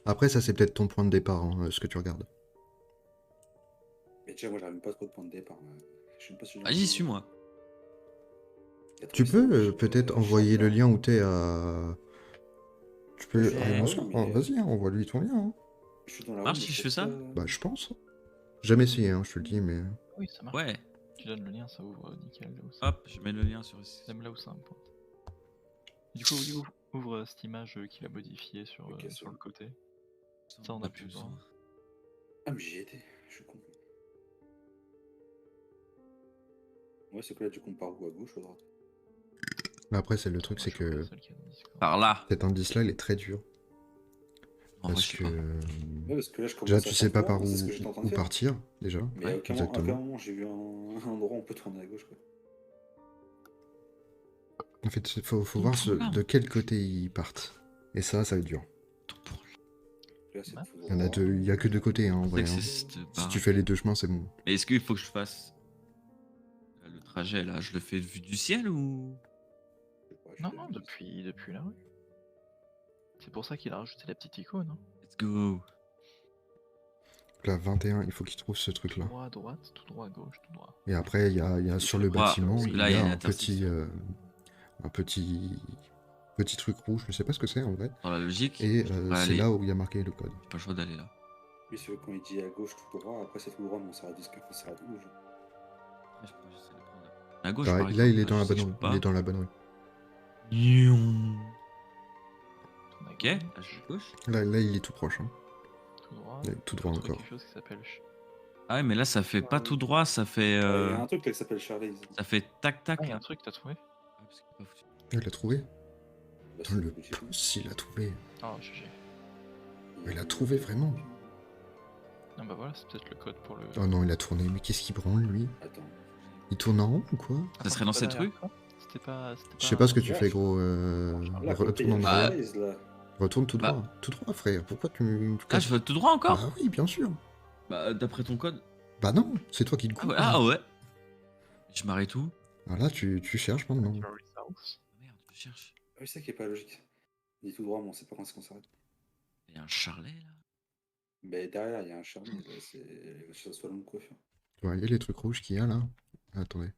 Après, ça, c'est peut-être ton point de départ, hein, ce que tu regardes. Mais déjà, moi, j'arrive pas trop de points de départ. Je suis pas sûr. Vas-y, suis-moi. Tu peux peut-être envoyer le lien où t'es à... Tu peux... Ouais, Ah, bien ouais, sûr. mais- Ah, vas-y, hein, envoie-lui ton lien. Hein. Je suis dans la Marche rue, si mais je fais ça Bah, je pense. Jamais essayé, hein, je te le dis, mais... Oui, ça marche. Ouais, Tu donnes le lien, ça ouvre nickel là où ça. hop, je mets le lien sur. Même là où ça pointe. Du coup, ouvre cette image qu'il a modifiée sur, Ok, sur ça. le côté. Ça, on a plus besoin. Ah, mais j'y étais. Je suis con. Ouais, c'est que là, tu compares où à gauche ou à droite? Mais après, c'est le truc, Moi, c'est je que regarde celle qu'il y a dans Discord. Par là. cet indice-là, il est très dur. En vrai, Parce je sais que... pas. Ouais, parce que là, je commence Déjà, à tu sais pas comprendre, par où, c'est ce que j'étais en train de où faire. partir, déjà. Mais Ouais, à aucun exactement. moment, j'ai vu un endroit où on peut tourner à gauche, quoi. En fait, faut On voir tourne là. de quel côté ils partent. Et ça va être dur. Là, c'est Ouais. tout Il y en a droit. deux, il y a que deux côtés, hein, en vrai. C'est Hein. que c'est cette Si barre. tu fais les deux chemins, c'est bon. Mais est-ce qu'il faut que je fasse le trajet là? Je le fais vue du ciel ou? Ouais, je Non, l'ai non, vu. depuis la rue. C'est pour ça qu'il a rajouté la petite icône. Hein. Let's go. Là, 21, il faut qu'il trouve ce Tout truc-là. droit à droite, tout droit à gauche, tout droit. Et après, il y a sur le droit, bâtiment, parce que il là, y il y a a une un petit, petit truc rouge. Je sais pas ce que c'est, en vrai. Dans la logique, Et je devrais c'est aller. là où il y a marqué le code. J'ai pas le choix d'aller là. Oui, c'est vrai, quand il dit à gauche tout droit, après c'est tout droit, mais on s'arrête disque, on s'arrête rouge. Après, je peux essayer de prendre à gauche. Pareil, par là, il est exemple. dans la Je sais bonne que rue. je peux Il est pas. dans la bonne rue. Nion. Tourne à Ok, à gauche, gauche. Là, il est tout proche. Hein. tout droit. Il est tout droit On trouve encore. quelque chose qui s'appelle Ah ouais, mais là, ça fait pas tout droit, ça fait. Il y a un truc là qui s'appelle Charlie. Ça fait tac tac. Ah, il y a un là. truc, t'as trouvé? Ah, parce qu'il est pas foutu. Il l'a trouvé. Bah, Putain, c'est le obligé. pouce, il l'a trouvé. Ah, GG. Il l'a trouvé vraiment. Ah bah voilà, c'est peut-être le code pour le. Oh non, il a tourné. Mais qu'est-ce qu'il branle, lui? Attends. Il tourne en rond ou quoi? Attends, serait dans c'était cette pas rue derrière toi C'était pas. Je sais pas ce que tu Là, fais, je- gros. Là, Retourne en Bah, droit. là. Retourne tout bah. droit. Tout droit, frère. Pourquoi tu Ah, casses? je veux tout droit encore? Bah oui, bien sûr. Bah, d'après ton code. Bah non, c'est toi qui le Ah coupe. ouais, ah ouais. Je m'arrête où? Alors là, tu cherches maintenant. Cherry House. Merde, je cherche. Ah oui, c'est ça qui est pas logique. Il dit tout droit, mais on sait pas quand est-ce qu'on s'arrête. Il y a un charlet là. Mais derrière, il y a un charme, c'est le salon de coiffure. Tu voyez les trucs rouges qu'il y a là? Attendez.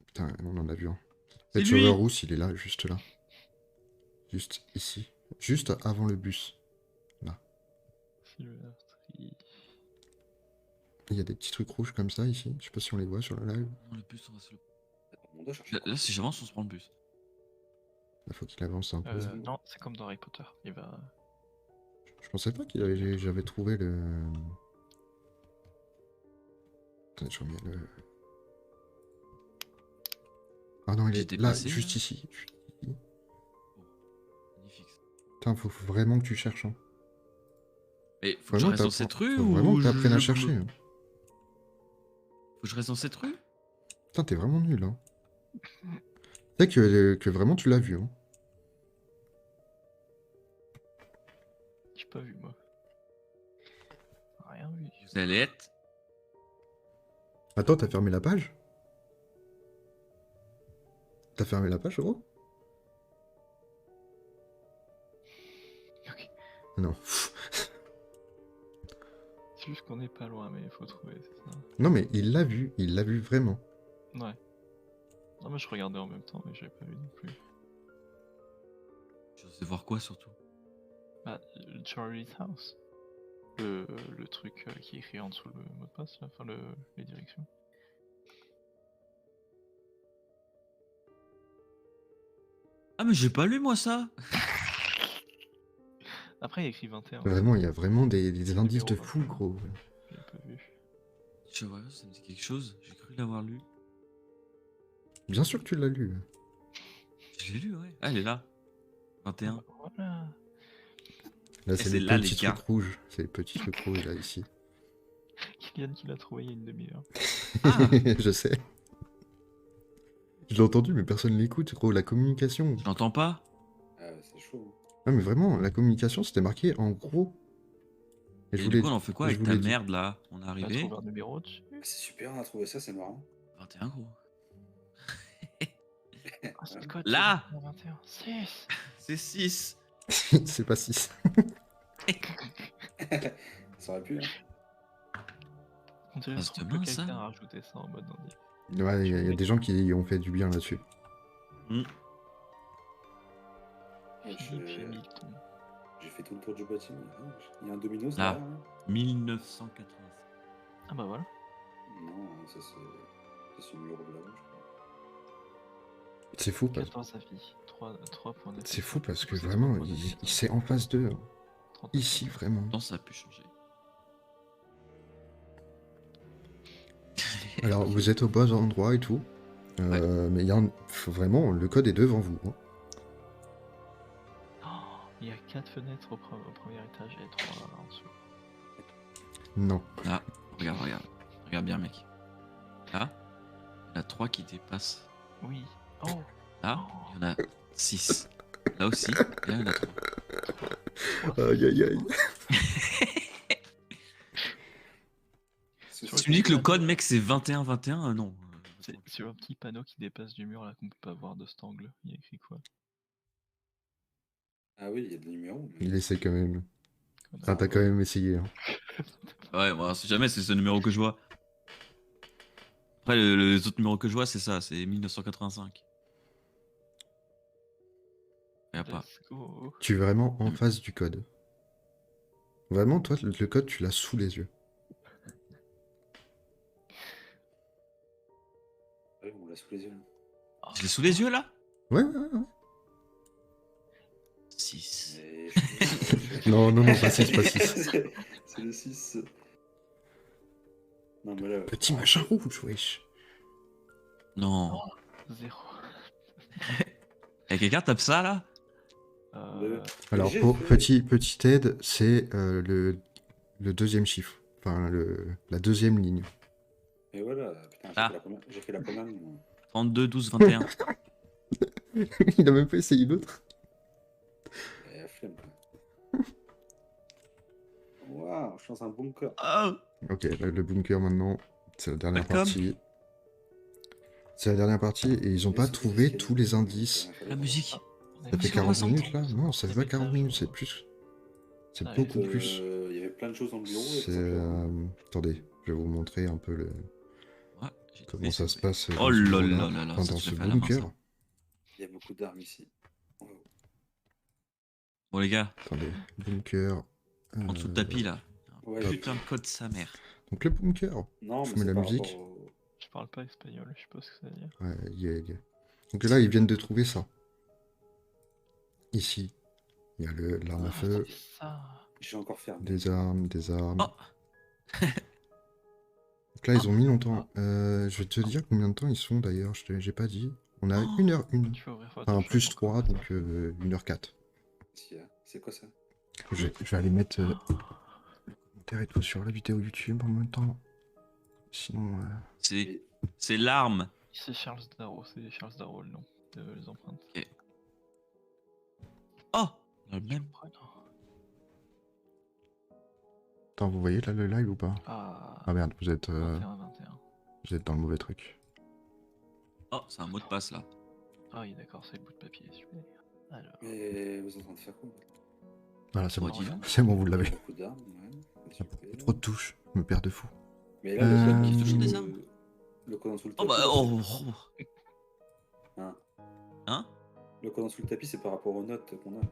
Putain, on en a vu un. C'est Pet lui. Shower Rousse, il est là, juste là. Juste ici. Juste avant le bus. Silver Tree. Il y a des petits trucs rouges comme ça ici. Je sais pas si on les voit sur le live. Non, le bus, on va se le. On doit chercher. Là, si j'avance, on se prend le bus. Il faut qu'il avance un peu. Non, c'est comme dans Harry Potter. Il va. Je pensais pas j'avais trouvé le. Attendez, je remets le. Ah non, il J'ai est là, déplacé, juste là. ici. Juste ici. Magnifique. Putain, faut vraiment que tu cherches. Hein. Mais faut que je Vraiment, reste dans cette rue faut ou vraiment que je- t'apprennes à je- chercher. Hein. Faut que je reste dans cette rue? Putain, t'es vraiment nul. Hein. Tu sais que vraiment tu l'as vu. Hein. J'ai pas vu moi. Rien vu. Vous allez être. Attends, t'as fermé la page? T'as fermé la page, gros? Ok. Non. C'est juste qu'on est pas loin, mais il faut trouver, c'est ça. Non, mais il l'a vu vraiment. Ouais. Non, mais je regardais en même temps, mais j'avais pas vu non plus. Je sais voir quoi surtout. Bah, Charlie's House. Le truc qui est écrit en dessous le mot de passe, là, enfin les directions. Ah, mais j'ai pas lu moi ça! Après, il y a écrit 21. Vraiment, il y a vraiment des indices de numéro fou, 21. gros. Je l'ai pas vu. Je vois, ça me dit quelque chose. J'ai cru l'avoir lu. Bien sûr que tu l'as lu. Je l'ai lu, ouais. Ah, elle est là. 21. Voilà. Là, c'est c'est les là, les petits gars. trucs rouges. C'est les petits trucs rouges, là, ici. Kylian qui l'a trouvé il y a une demi-heure. Ah, Je sais. Je l'ai entendu, mais personne l'écoute, gros. La communication. je l'entends pas? Ah, ouais, c'est chaud. Non, mais vraiment, la communication, c'était marqué en gros. Et Et du coup, on en fait quoi je avec vous ta l'ai dit. merde là? On est On a arrivé? trouvé un numéro dessus. Ah, c'est super, on a trouvé ça, c'est marrant. 21 gros. Ah, c'est quoi Là 21. 6. C'est 6. C'est pas 6. Ça aurait pu, hein. On dirait Ah, c'est trop que demain, ça. quelqu'un a rajouté ça en mode indice. Ouais, il y a des gens qui ont fait du bien là-dessus. Ouais, Philippe Hamilton. J'ai fait tout le tour du bâtiment. Il y a un dominos Là. derrière, hein. 1985. Ah bah voilà. Non, ça c'est le numéro de la rue, je crois. C'est fou, parce... 14 avis. 3 points d'effet. c'est fou parce que C'est vraiment, 3 points d'effet. c'est en face d'eux. 39. Ici, vraiment. Non, ça a pu changer. Alors, vous êtes au bon endroit et tout. Mais il y a vraiment, le code est devant vous. Hein. Oh, il y a 4 fenêtres au premier étage et 3 en dessous. Non. Là, regarde, regarde. Regarde bien, mec. Là, il y en a 3 qui dépassent. Oui. Oh. Là, il y en a 6. Là aussi, et là, il y en a 3. Aïe, aïe, aïe. C'est Sur Si tu me dis que le code, mec, c'est 21-21, non. C'est sur un petit panneau qui dépasse du mur là qu'on peut pas voir de cet angle. Il y a écrit quoi? Ah oui, il y a des numéros. Mais... Il essaie quand même. Connard. Enfin, t'as quand même essayé. Hein. Ouais, bon, si jamais c'est ce numéro que je vois. Après, les autres numéros que je vois, c'est ça, c'est 1985. Y a pas. Let's go. Tu es vraiment en face du code. Vraiment, toi, le code, tu l'as sous les yeux. Ouais, on l'a sous les yeux. Là. Je l'ai sous les yeux là? Ouais, ouais, ouais. 6. Mais... Non, non, non, pas 6, pas 6. C'est le 6. Non, mais là. Petit machin rouge, wesh. Non. 0. Y'a quelqu'un tape ça là? Alors, J'ai pour fait- petite aide, c'est le deuxième chiffre. Enfin, la deuxième ligne. Et voilà, putain, Ah. j'ai fait la première ligne. Moi. 32, 12, 21. Il a même pas essayé l'autre. La flemme, quoi. Waouh, je suis dans un bunker. Oh, Ok, le bunker maintenant, c'est la dernière Welcome. partie. C'est la dernière partie et ils ont pas trouvé tous les indices. La musique. On a Ça mis fait sur 40 60. minutes là? Non, ça fait pas 40 minutes, c'est message. plus. C'est Ah, beaucoup et- plus. Il y avait plein de choses dans le bureau. et C'est. tout ça. Attendez, je vais vous montrer un peu Ouais, j'ai comment trouvé, ça s'il se te plaît. passe Oh dans ce là bureau-là. là là là, Enfin, ça dans tu ce l'as fait à la main, bunker. ça. Il y a beaucoup d'armes ici. Oh. Bon les gars, Attendez, bunker. en dessous de tapis là. Ouais, Putain de code sa mère. Donc le bunker. Non, Je mais mets la c'est par musique. rapport au... Je parle pas espagnol, je sais pas ce que ça veut dire. Ouais, Donc là, ils viennent de trouver ça. Ici, il y a l'arme à Ah, feu, c'était ça. J'ai encore fermé. des armes. Oh, Donc là, ils ont mis longtemps. Je vais te dire combien de temps ils sont d'ailleurs, j'ai pas dit. On a 1h01. Tu vas ouvrir votre Enfin, shop plus encore, 3, ça. donc 1h04. C'est quoi ça? Je vais aller mettre le commentaire et tout sur la vidéo YouTube en même temps. Sinon, c'est l'arme. C'est Charles Darrow, le nom les empreintes. Oh, on a le même. attends, vous voyez là le live ou pas? Ah, Ah merde, vous êtes 21. dans le mauvais truc. Oh, c'est un mot de passe là. Ah oui, d'accord, c'est le bout de papier, super. Alors, Mais vous êtes en train de faire quoi? Voilà, c'est Oh, bon. dis donc. C'est bon, vous l'avez. Beaucoup d'armes, ouais. Super. Trop de touches, je me perds de fou. Mais là, le code qui Toujours joue des armes. le code en dessous le Oh tapis. bah, oh. Hein Hein? Le code en dessous le tapis, c'est par rapport aux notes qu'on a.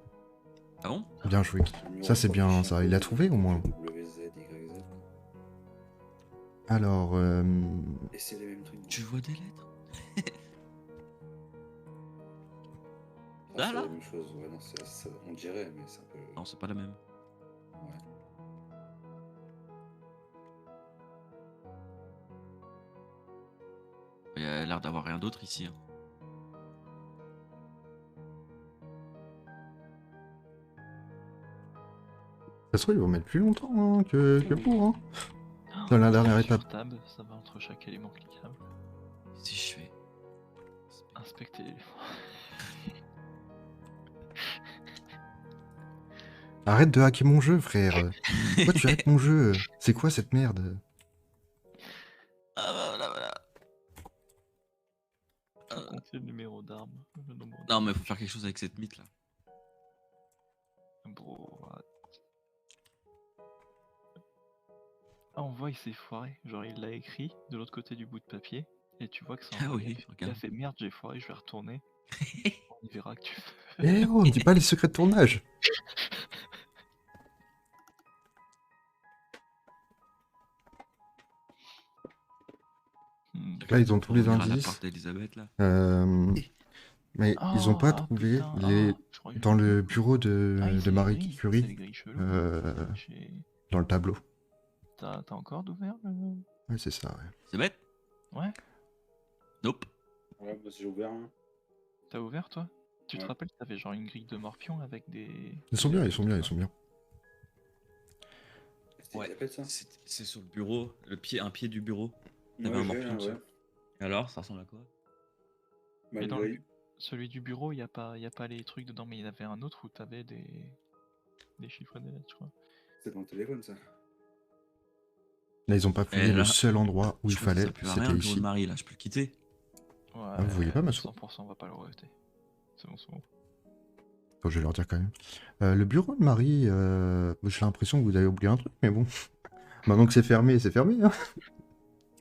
Ah bon? Bien joué. Ça, c'est bien, ça. Il a trouvé, au moins. WZ, YZ. Alors, Et c'est les mêmes trucs. Tu vois des lettres? Ah, Ah, c'est là la même chose, ouais, non, on dirait, mais c'est un peu. Non, c'est pas la même. Ouais. Il y a l'air d'avoir rien d'autre ici. Hein. ça se trouve, ils vont mettre plus longtemps hein, que pour. Hein. Dans la dernière sur étape. Tab, ça va entre chaque élément cliquable. Si je fais. Inspecter l'élément. Arrête de hacker mon jeu, frère. Pourquoi tu hackes mon jeu? C'est quoi cette merde? Ah bah voilà, voilà. C'est le numéro d'arme, le nombre Non, mais faut faire quelque chose avec cette mythe là. Bro, what? Ah, on voit il s'est foiré. Genre il l'a écrit de l'autre côté du bout de papier. Et tu vois que c'est Ah un oui, il a regarde. fait merde, j'ai foiré, je vais retourner. On verra que tu fais. Eh oh, on dit pas les secrets de tournage. Là, ils ont tous les Revenir à la indices. porte d'Elisabeth là. Mais ils ont pas trouvé les dans le bureau de Marie Curie dans le tableau. T'as encore d'ouvert le... Ouais, c'est ça, ouais. C'est bête? Ouais. Nope. Ouais, bah, j'ai ouvert un. T'as ouvert toi? Tu te Ouais. rappelles, t'avais genre une grille de morpion avec des... Ils sont bien, ils sont bien, ils sont bien. C'était Ouais. Elisabeth, ça? C'est sur le bureau, un pied du bureau. Ouais, T'avais un j'ai, morpion dessus. ouais. Alors, ça ressemble à quoi? Bah, Mais dans il- celui du bureau, y a pas les trucs dedans, mais il y en avait un autre où t'avais des chiffres et des lettres, je crois. C'était dans le téléphone, ça. Là, ils ont pas fouillé là, le seul endroit où il Je trouve que fallait, ça pue à rien, c'était le bureau ici. de Marie là, je peux le quitter. Ouais, vous voyez pas, Massou? 100% on va pas le rejeter. C'est bon, c'est bon. Attends, je vais leur dire quand même. Le bureau de Marie, j'ai l'impression que vous avez oublié un truc, mais bon. Maintenant que c'est fermé, hein.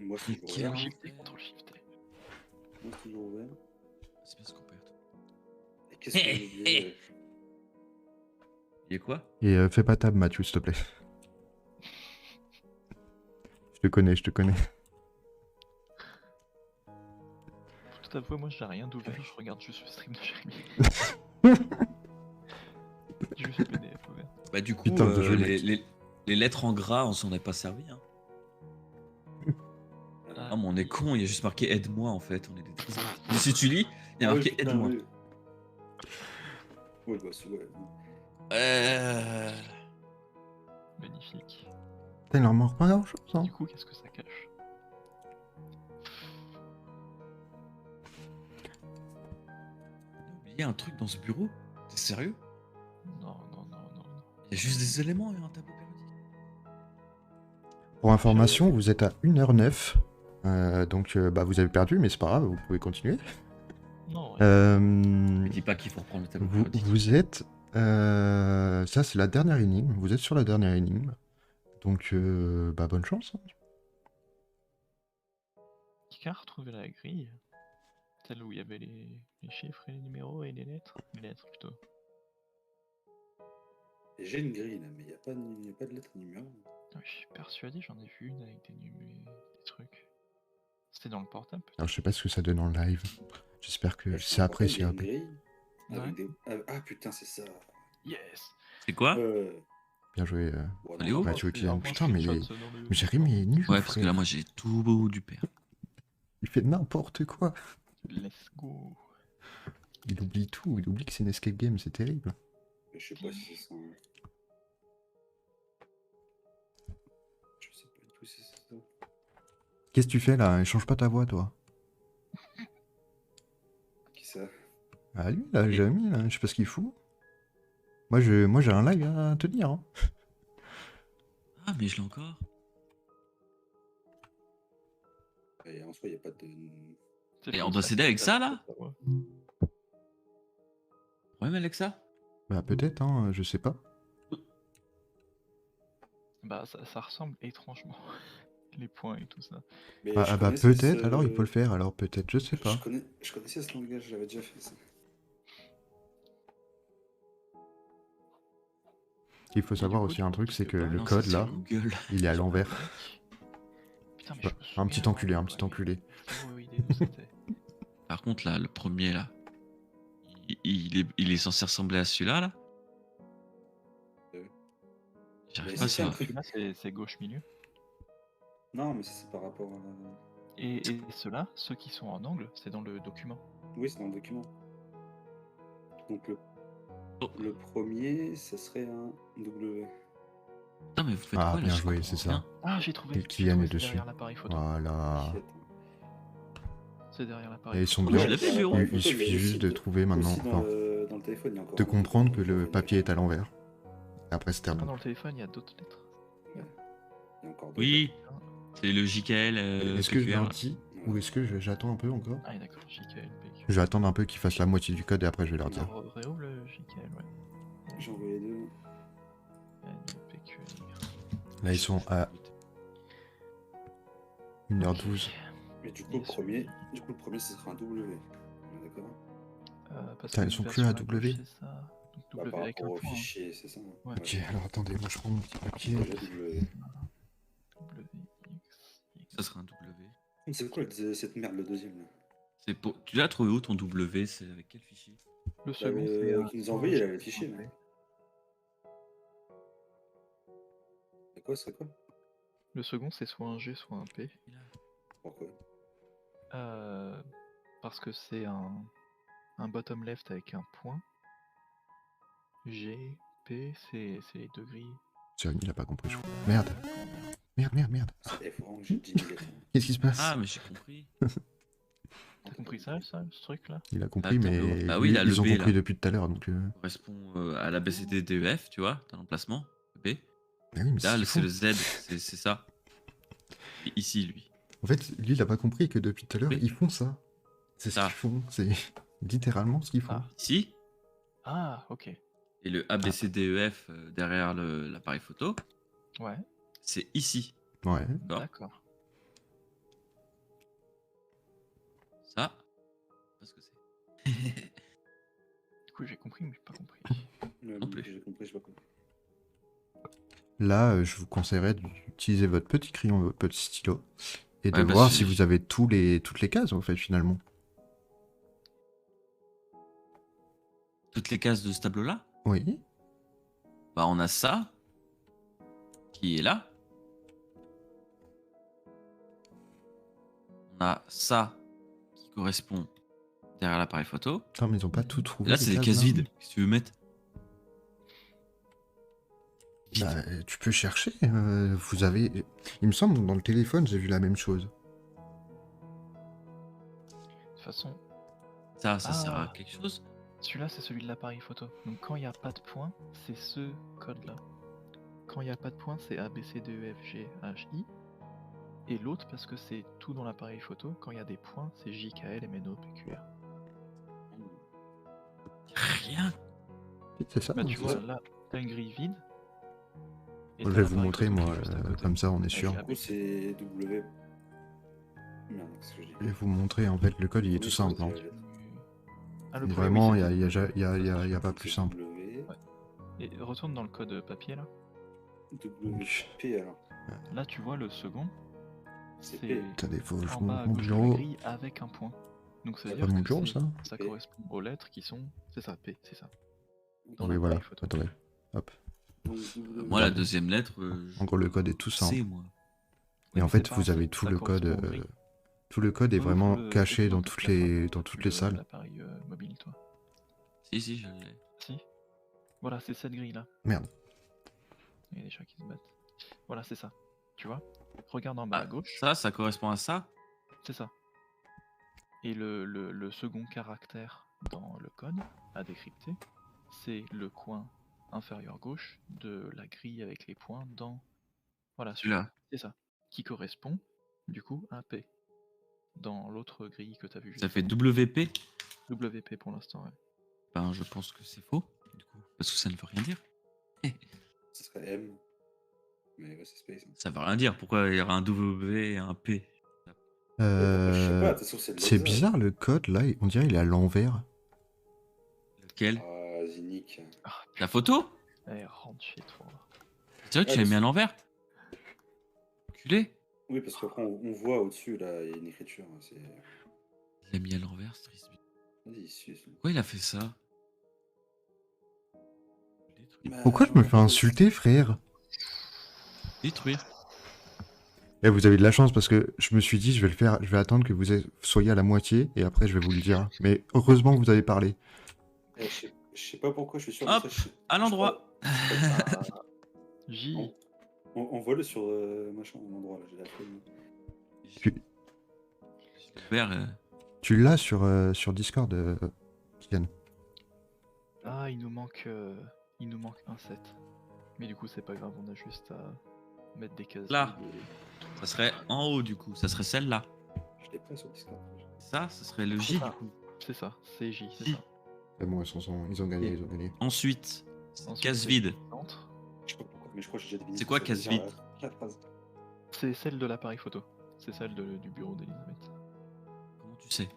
Moi, c'est toujours Quel ouvert. enjeu. Contrôle Shift. Moi, c'est toujours ouvert. C'est parce qu'on perd. Et qu'est-ce que j'ai oublié? Il y a quoi? Et fais pas table, Mathieu, s'il te plaît. Je te connais, je te connais. Pour tout avouer, moi j'ai rien d'ouvert, je regarde juste le stream de Jérémy. Juste le PDF ouvert. Bah du coup, Putain de jeu, mec. les lettres en gras, on s'en est pas servi. Hein. Ah, mais on est con, il y a juste marqué aide-moi en fait. On est des trésors. Mais si tu lis, il y a Ah oui, marqué putain, aide-moi. oui. Ouais, bah, c'est ouais. Magnifique. Putain, il leur manque pas grand chose, hein. Du coup, qu'est-ce que ça cache? On a oublié un truc dans ce bureau? T'es sérieux? Non. Il y a juste des éléments et un tableau périodique. Pour information, vous êtes à 1h09 Donc, bah, vous avez perdu, mais c'est pas grave, vous pouvez continuer. Non, ouais. Ne dis pas qu'il faut reprendre le tableau Vous, périodique. vous êtes... ça, c'est la dernière énigme. Vous êtes sur la dernière énigme. Donc, bah, bonne chance, hein. Qui a retrouvé la grille? Celle où il y avait les chiffres et les numéros et les lettres? Les lettres plutôt. Et j'ai une grille là, mais il n'y a pas de lettre numéro. Ouais, je suis persuadé, j'en ai vu une avec des trucs. C'était dans le portable peut-être? Alors, je sais pas ce que ça donne en live. J'espère que Je c'est me après, rappelle, il y c'est a une après. grille avec Ouais. des... Ah putain, c'est ça. Yes! C'est quoi? Bien joué. Bon, Allez, non, où Bah, pas- tu veux qu'il Alors, vienne. moi, Putain, mais screenshot ça dans le Jérémy est nul, Ouais, parce que là, frère. moi, j'ai tout beau du père. Il fait n'importe quoi. Let's go! Il oublie tout. Il oublie que c'est une escape game. C'est terrible. Je sais pas si c'est ça. Je sais pas du tout si c'est ça. Qu'est-ce que tu fais là? Change pas ta voix, toi. Qui ça? Ah, lui, là, Jérémy, là, je sais pas ce qu'il fout. Moi, j'ai un live à tenir, hein. Ah, mais je l'ai encore. Et en soi, il n'y a pas de... Et on doit s'aider avec ça, là? Ouais, mais Alexa? Bah, peut-être, hein, je sais pas. Bah, ça ressemble étrangement. Les points et tout ça. Mais Ah, je ah bah, connaissais peut-être, ce- alors il peut le faire. Alors, peut-être, je sais pas. Je connaissais ce langage, j'avais déjà fait ça. Il faut Et savoir du coup, aussi un tu truc, c'est que risques pas, le Non, code, ça, c'est là, Google. il est à l'envers. Putain, mais Ouais, je me un souviens, petit enculé, un ouais. petit enculé. Oui, idée d'où c'était. Par contre, là, le premier, là, il est censé ressembler à celui-là, là? J'arrive Mais pas à c'est ça, le savoir. truc. Là, c'est gauche-milieu. Non, mais ça, c'est par rapport à... Et ceux-là, ceux qui sont en angle, c'est dans le document. Oui, c'est dans le document. Donc Oh. le premier, ça serait un W. Putain, mais vous faites Ah, quoi, là? bien Je joué, comprends c'est ça. rien. Ah, j'ai trouvé. Et J'ai Kylian trouvé, est c'est dessus. derrière l'appareil photo. Voilà. Shit. C'est derrière l'appareil Et ils sont photo. bien. je l'avais vu, oh. Il suffit juste de trouver maintenant, Aussi enfin, dans le téléphone, il y a encore de un comprendre que truc, le papier est à l'envers. Après, c'est Ah, terminé. dans le téléphone, il y a d'autres lettres. Il y a encore d'autres. Oui, c'est le JKL. Est-ce que je PQR, leur là. dis ou est-ce que j'attends un peu encore? Ah, d'accord, JKL, PQ. Je vais attendre un peu qu'ils fassent la moitié du code et après je vais leur dire. Alors, réouvre le JKL, ouais. J'ai envoyé deux. PQ. Là, ils sont à 1h12. Mais du coup, le premier, ce sera un W. On est d'accord? Parce Putain, que ils sont vers plus sur à la W. gauche, c'est ça. Donc Bah, W par avec un rapport au point. fichier, c'est ça. Ouais. Ok, alors attendez, moi je prends mon petit papier. Projet W. WX. Ça sera un W. C'est quoi cette merde, le deuxième là? C'est pour... Tu l'as trouvé où ton W? C'est avec quel fichier? Le second, c'est un. Qui nous a envoyé, il avait le fichier. Là. C'est quoi, c'est quoi? Le second, c'est soit un G, soit un P. Pourquoi? Parce que c'est un bottom left avec un point. G, P, c'est les deux grilles. Jérémy, il a pas compris, je crois. Merde. Merde. C'est F orange, j'ai 10 000 lettres. Qu'est-ce qui se passe? Ah, mais j'ai compris. T'as compris ça, ce truc-là? Il a compris, Attends, mais bah oui, il a le ils ont B, compris là. depuis tout à l'heure, donc... Correspond à la BCD-DEF, tu vois, dans l'emplacement. B. Ah oui, mais Là, c'est c'est fou. le Z, c'est ça. Et ici, lui. En fait, lui, il a pas compris que depuis tout à l'heure, Oui. ils font ça. C'est ce Ça. qu'ils font, c'est littéralement ce qu'ils font. Ah. Ici. Ah, ok. Et le ABCDEF derrière l'appareil photo, Ouais, c'est ici. Ouais. D'accord. d'accord. Ça, je sais pas ce que c'est. Du coup, j'ai compris, mais j'ai pas compris. Non plus. J'ai compris, j'ai pas compris. Là, je vous conseillerais d'utiliser votre petit crayon, votre petit stylo, et de Ouais, bah, voir si- si vous avez toutes les cases, en fait, finalement. Toutes les cases de ce tableau-là, Oui. bah on a ça qui est là. On a ça qui correspond derrière l'appareil photo. Putain, mais ils ont pas tout Et trouvé. là, les c'est des cases, cases là. vides. Qu'est-ce que tu veux mettre? Bah, tu peux chercher. Vous avez... Il me semble, dans le téléphone, j'ai vu la même chose. De toute façon, Ça sert à Ah. quelque chose? celui-là, c'est celui de l'appareil photo. Donc quand il n'y a pas de point, c'est ce code-là. Quand il n'y a pas de point, c'est A, B, C, D, E, F, G, H, I. Et l'autre parce que c'est tout dans l'appareil photo. Quand il y a des points, c'est JKL, MNO, PQR. Rien. C'est ça. Bah tu c'est vois, ça. là, t'as une grille vide. et Je t'as vais vous l'appareil montrer, photo qui moi, est juste à côté. comme ça on est Avec sûr. la Du coup, c'est W. Merde, qu'est-ce que je dis? Je vais vous montrer, en fait, le code il est tout Oui, simple. Hein. Ah, Et premier, vraiment, oui, il c'est y a, W. y a pas plus C'est simple. W. Ouais. Et retourne dans le code papier là. WP alors. Là, tu vois le second. C'est C'est P. Attendez, faut que je en vous bas montre à mon gauche de la bureau. grille avec un point. Donc ça veut C'est Pas dire mon que bureau, ça ça P. correspond aux lettres qui sont. C'est ça, P, c'est ça. Dans Oui, l'appareil voilà. photo. Attendez. Hop. Donc, Moi, la Pardon. deuxième lettre. En gros, le code est tout c'est simple. moi. Et Oui, en mais c'est fait, pas vous un avez C, tout ça le code. correspond aux grilles. Tout le code est vraiment caché ouvre dans un toutes truc là, les, dans toutes les salles. L'appareil mobile, toi. Si, je l'ai. Si. Voilà, c'est cette grille là. Merde. Il y a des chats qui se battent. Voilà, c'est ça. Tu vois? Regarde en bas à gauche. Ça correspond à ça. C'est ça. Et le second caractère dans le code à décrypter, c'est le coin inférieur gauche de la grille avec les points dans. Voilà, Celui-là. c'est ça. Qui correspond, du coup, à P. Dans l'autre grille que tu as vu juste Ça fait avant. WP. WP pour l'instant, ouais. Ben, je pense que c'est faux. Du coup, parce que ça ne veut rien dire. Ce serait M. Mais ouais, c'est Space. Hein. Ça veut rien dire. Pourquoi il y aura un W et un P? Je sais pas, de toute façon, c'est le C'est Loza. bizarre le code là, on dirait il est à l'envers. Lequel? Ah, Zinnik. La photo? Eh, rentre chez toi. C'est vrai que tu Ouais, l'as mis mais à l'envers? Culé? Oui, parce qu'après, on voit au-dessus, là, il y a une écriture. Hein, c'est... Il l'a mis à l'envers, c'est triste. Vas-y, ici. Pourquoi il a fait ça? Pourquoi je me fais insulter, frère? Détruire. Eh, vous avez de la chance parce que je me suis dit, je vais le faire, je vais attendre que vous soyez à la moitié et après je vais vous le dire. Mais heureusement que vous avez parlé. Eh, je sais pas pourquoi, je suis sûr Hop, de ça. à l'endroit. J. On voit le sur machin, à l'endroit, là, j'ai la flemme. J'ai ouvert, Tu l'as sur Discord, Kylian. Ah, il nous manque un 7. Mais du coup, c'est pas grave, on a juste à mettre des cases. Là. vides et- Ça serait en haut du coup. Ça serait celle-là. Je l'ai pas sur Discord. Ça, ce serait le J Ah. du coup. C'est ça, c'est J, c'est J. ça. C'est bon, ils ont gagné, Et- ils ont gagné. Ensuite, Ensuite, case c'est vide. centre. Je sais pas pourquoi, mais je crois que j'ai déjà deviné. C'est quoi, ce que ça casse veut dire, vide la phrase. C'est celle de l'appareil photo. C'est celle du bureau d'Elisabeth. Comment tu sais?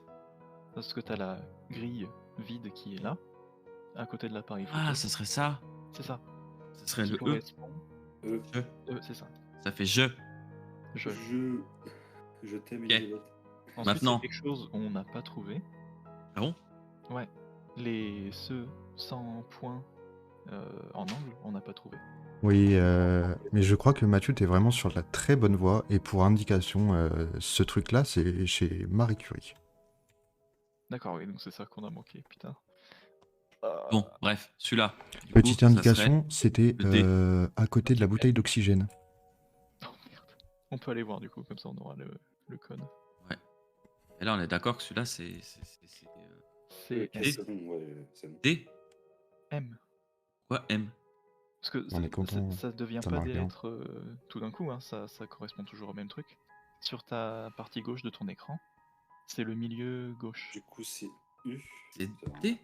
Parce que t'as la grille vide qui est là, à côté de l'appareil photo. Ah, ça serait ça. C'est ça. Ça serait Qui le E. correspond. Je. C'est ça. Ça fait je. Je. Je t'aime, Ok. Elisabeth. Ensuite, Maintenant. c'est quelque chose qu'on n'a pas trouvé. Ah bon? Ouais. Ceux sans points en angle, on n'a pas trouvé. Oui, mais je crois que Mathieu, t'es vraiment sur la très bonne voie. Et pour indication, ce truc-là, c'est chez Marie Curie. D'accord, oui, donc c'est ça qu'on a manqué, putain. Bon, bref, celui-là. Du Petite coup, ça indication, c'était le D. à côté de la bouteille d'oxygène. Oh merde. On peut aller voir du coup, comme ça on aura le code. serait- Et là, on est d'accord que celui-là, c'est C'est Ok, c'est bon, ouais, c'est bon. D. M. Quoi, M? On Parce que est content, ça devient ça pas marche des bien. lettres tout d'un coup, hein, ça correspond toujours au même truc. Sur ta partie gauche de ton écran, c'est le milieu gauche. Du coup, c'est U. C'est Ça va. D.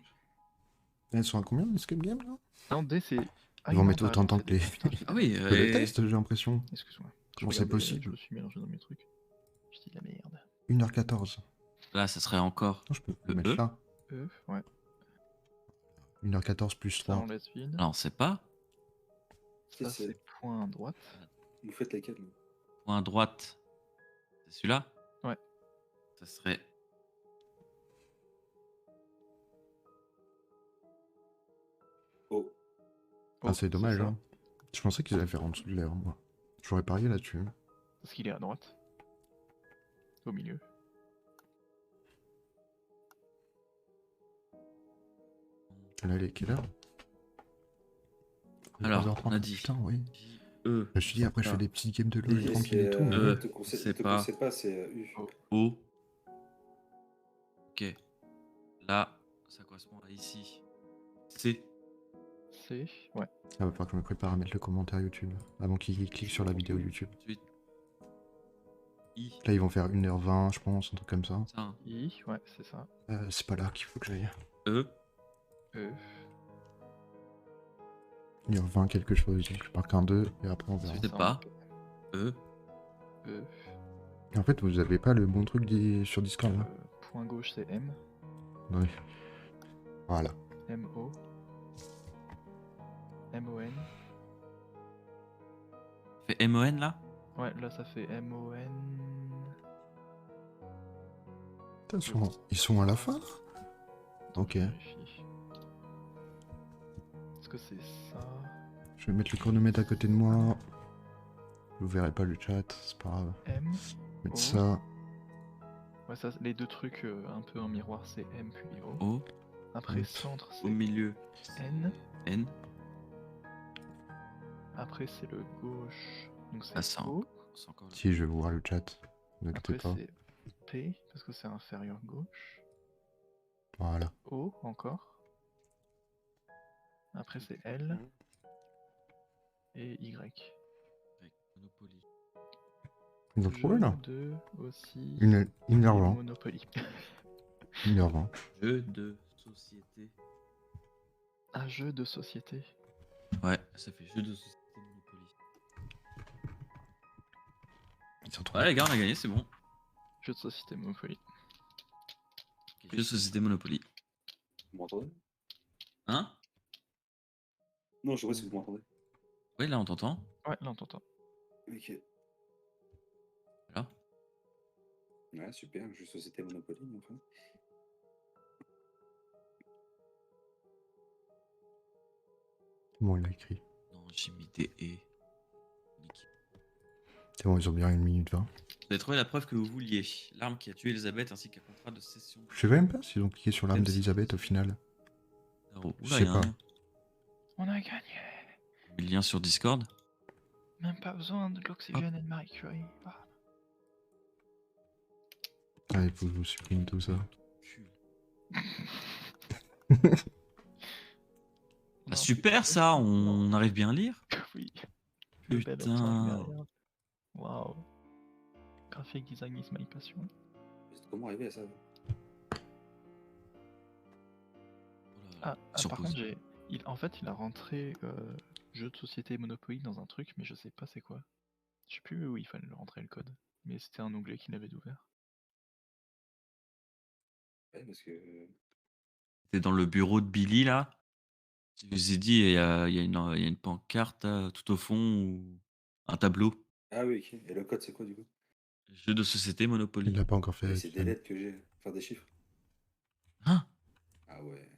Elles sont à combien, l'escape game, là? Non, D c'est. Ils vont non, mettre t'as autant de raison, temps que les... c'est D. Putain, j'ai- Ah oui, que le test, j'ai l'impression. Excuse-moi. Comment Je c'est regardais, possible? Je me suis mélangé dans mes trucs. Je dis la merde. 1h14. là, ça serait encore. Non, je peux Le le mettre E. là. Ouais. 1h14 plus Ça 3. on laisse vide. Là, on sait pas. Ça c'est- c'est point à droite. Vous faites laquelle là Point à droite. C'est celui-là? Ouais. Ça serait. Oh. Ah, c'est dommage, ça. hein. Je pensais qu'ils allaient faire en dessous de l'air, moi. J'aurais parié là-dessus. Parce qu'il est à droite. Au milieu. Là, il est quelle heure? Alors, 3h30. on a dit. Putain, oui. J, E. Je me suis dit, après, je fais des petites games de LoL Et tranquille et tout. mais- E. C'est c'est pas- pas, c'est U. O. Ok. Là, ça correspond à ici. C. C'est. Ouais. Ah, va falloir que je me prépare à mettre le commentaire YouTube avant qu'il clique sur la vidéo YouTube. Ensuite. I. Là, ils vont faire 1h20, je pense, un truc comme ça. Ça, hein. Ouais, c'est ça. C'est pas là qu'il faut que j'aille. E. E. 1h20, quelque chose. Je marque un 2 et après on verra. Je sais pas. E. E. En fait, vous avez pas le bon truc sur Discord là. Point gauche, c'est M. Oui. Voilà. M-O. M-O-N. Fait MON là. Ouais, là ça fait M-O-N. Putain, ils sont à la fin là. Ok. Je vérifie. Est-ce que c'est ça? Je vais mettre le chronomètre à côté de moi. Vous verrez pas le chat, c'est pas grave. M. Mettre O. ça. Ouais, ça, les deux trucs un peu en miroir, c'est M puis O. O. Après, Ok. centre, Au c'est milieu. N. N. Après, c'est le gauche. Donc c'est Ah, ça, O. c'est encore là. Si, je vais voir le chat. Ne inquiétez Après, pas. c'est P, parce que c'est inférieur gauche. Voilà. O, encore. Après, c'est L. Et Y. Avec Monopoly. Ils ont trouvé là. Jeu de aussi. 1h20. Monopoly. 1h20. Jeu de société. Un jeu de société. Ouais, ça fait jeu de société Monopoly. Ils ont trouvé. Ouais, les gars, on a gagné, c'est bon. Jeu de société Monopoly. Jeu de société Monopoly. Vous m'entendez? Hein? Non, je vois si vous m'entendez. Ouais, là, on t'entend. Ouais, là on t'entend. Ok. Voilà. Ouais, super. Juste société Monopoly, enfin. Bon, il a écrit. Non, j'ai mis des E. Nickel. C'est bon, ils ont bien 1 minute 20. Vous avez trouvé la preuve que vous vouliez. L'arme qui a tué Elisabeth ainsi qu'un contrat de cession. Je sais même pas s'ils ont cliqué sur l'arme Même si- d'Elisabeth au final. Oula, Je sais y a pas. On a gagné. Le lien sur Discord. Même pas besoin de l'oxygène et de Marie Curie. Ah. Ah, il faut que je vous supprime tout ça. Ah, super ça, on arrive bien à lire. Oui. Le bel Putain. obstacle derrière. Waouh. Graphic design is my passion. Comment arriver à ça? Ah, Sur par pause. contre, en fait, il a rentré jeu de société Monopoly dans un truc, mais je sais pas c'est quoi. Je sais plus où il fallait le rentrer le code. Mais c'était un onglet qu'il avait ouvert. Ouais, parce que. T'es dans le bureau de Billy là. Je vous ai dit, il y a une pancarte tout au fond ou un tableau. Ah oui, ok. Et le code, c'est quoi du coup? Jeu de société Monopoly. Il l'a pas encore fait. C'est des lettres que j'ai. Enfin, des chiffres. Hein? Ah ouais.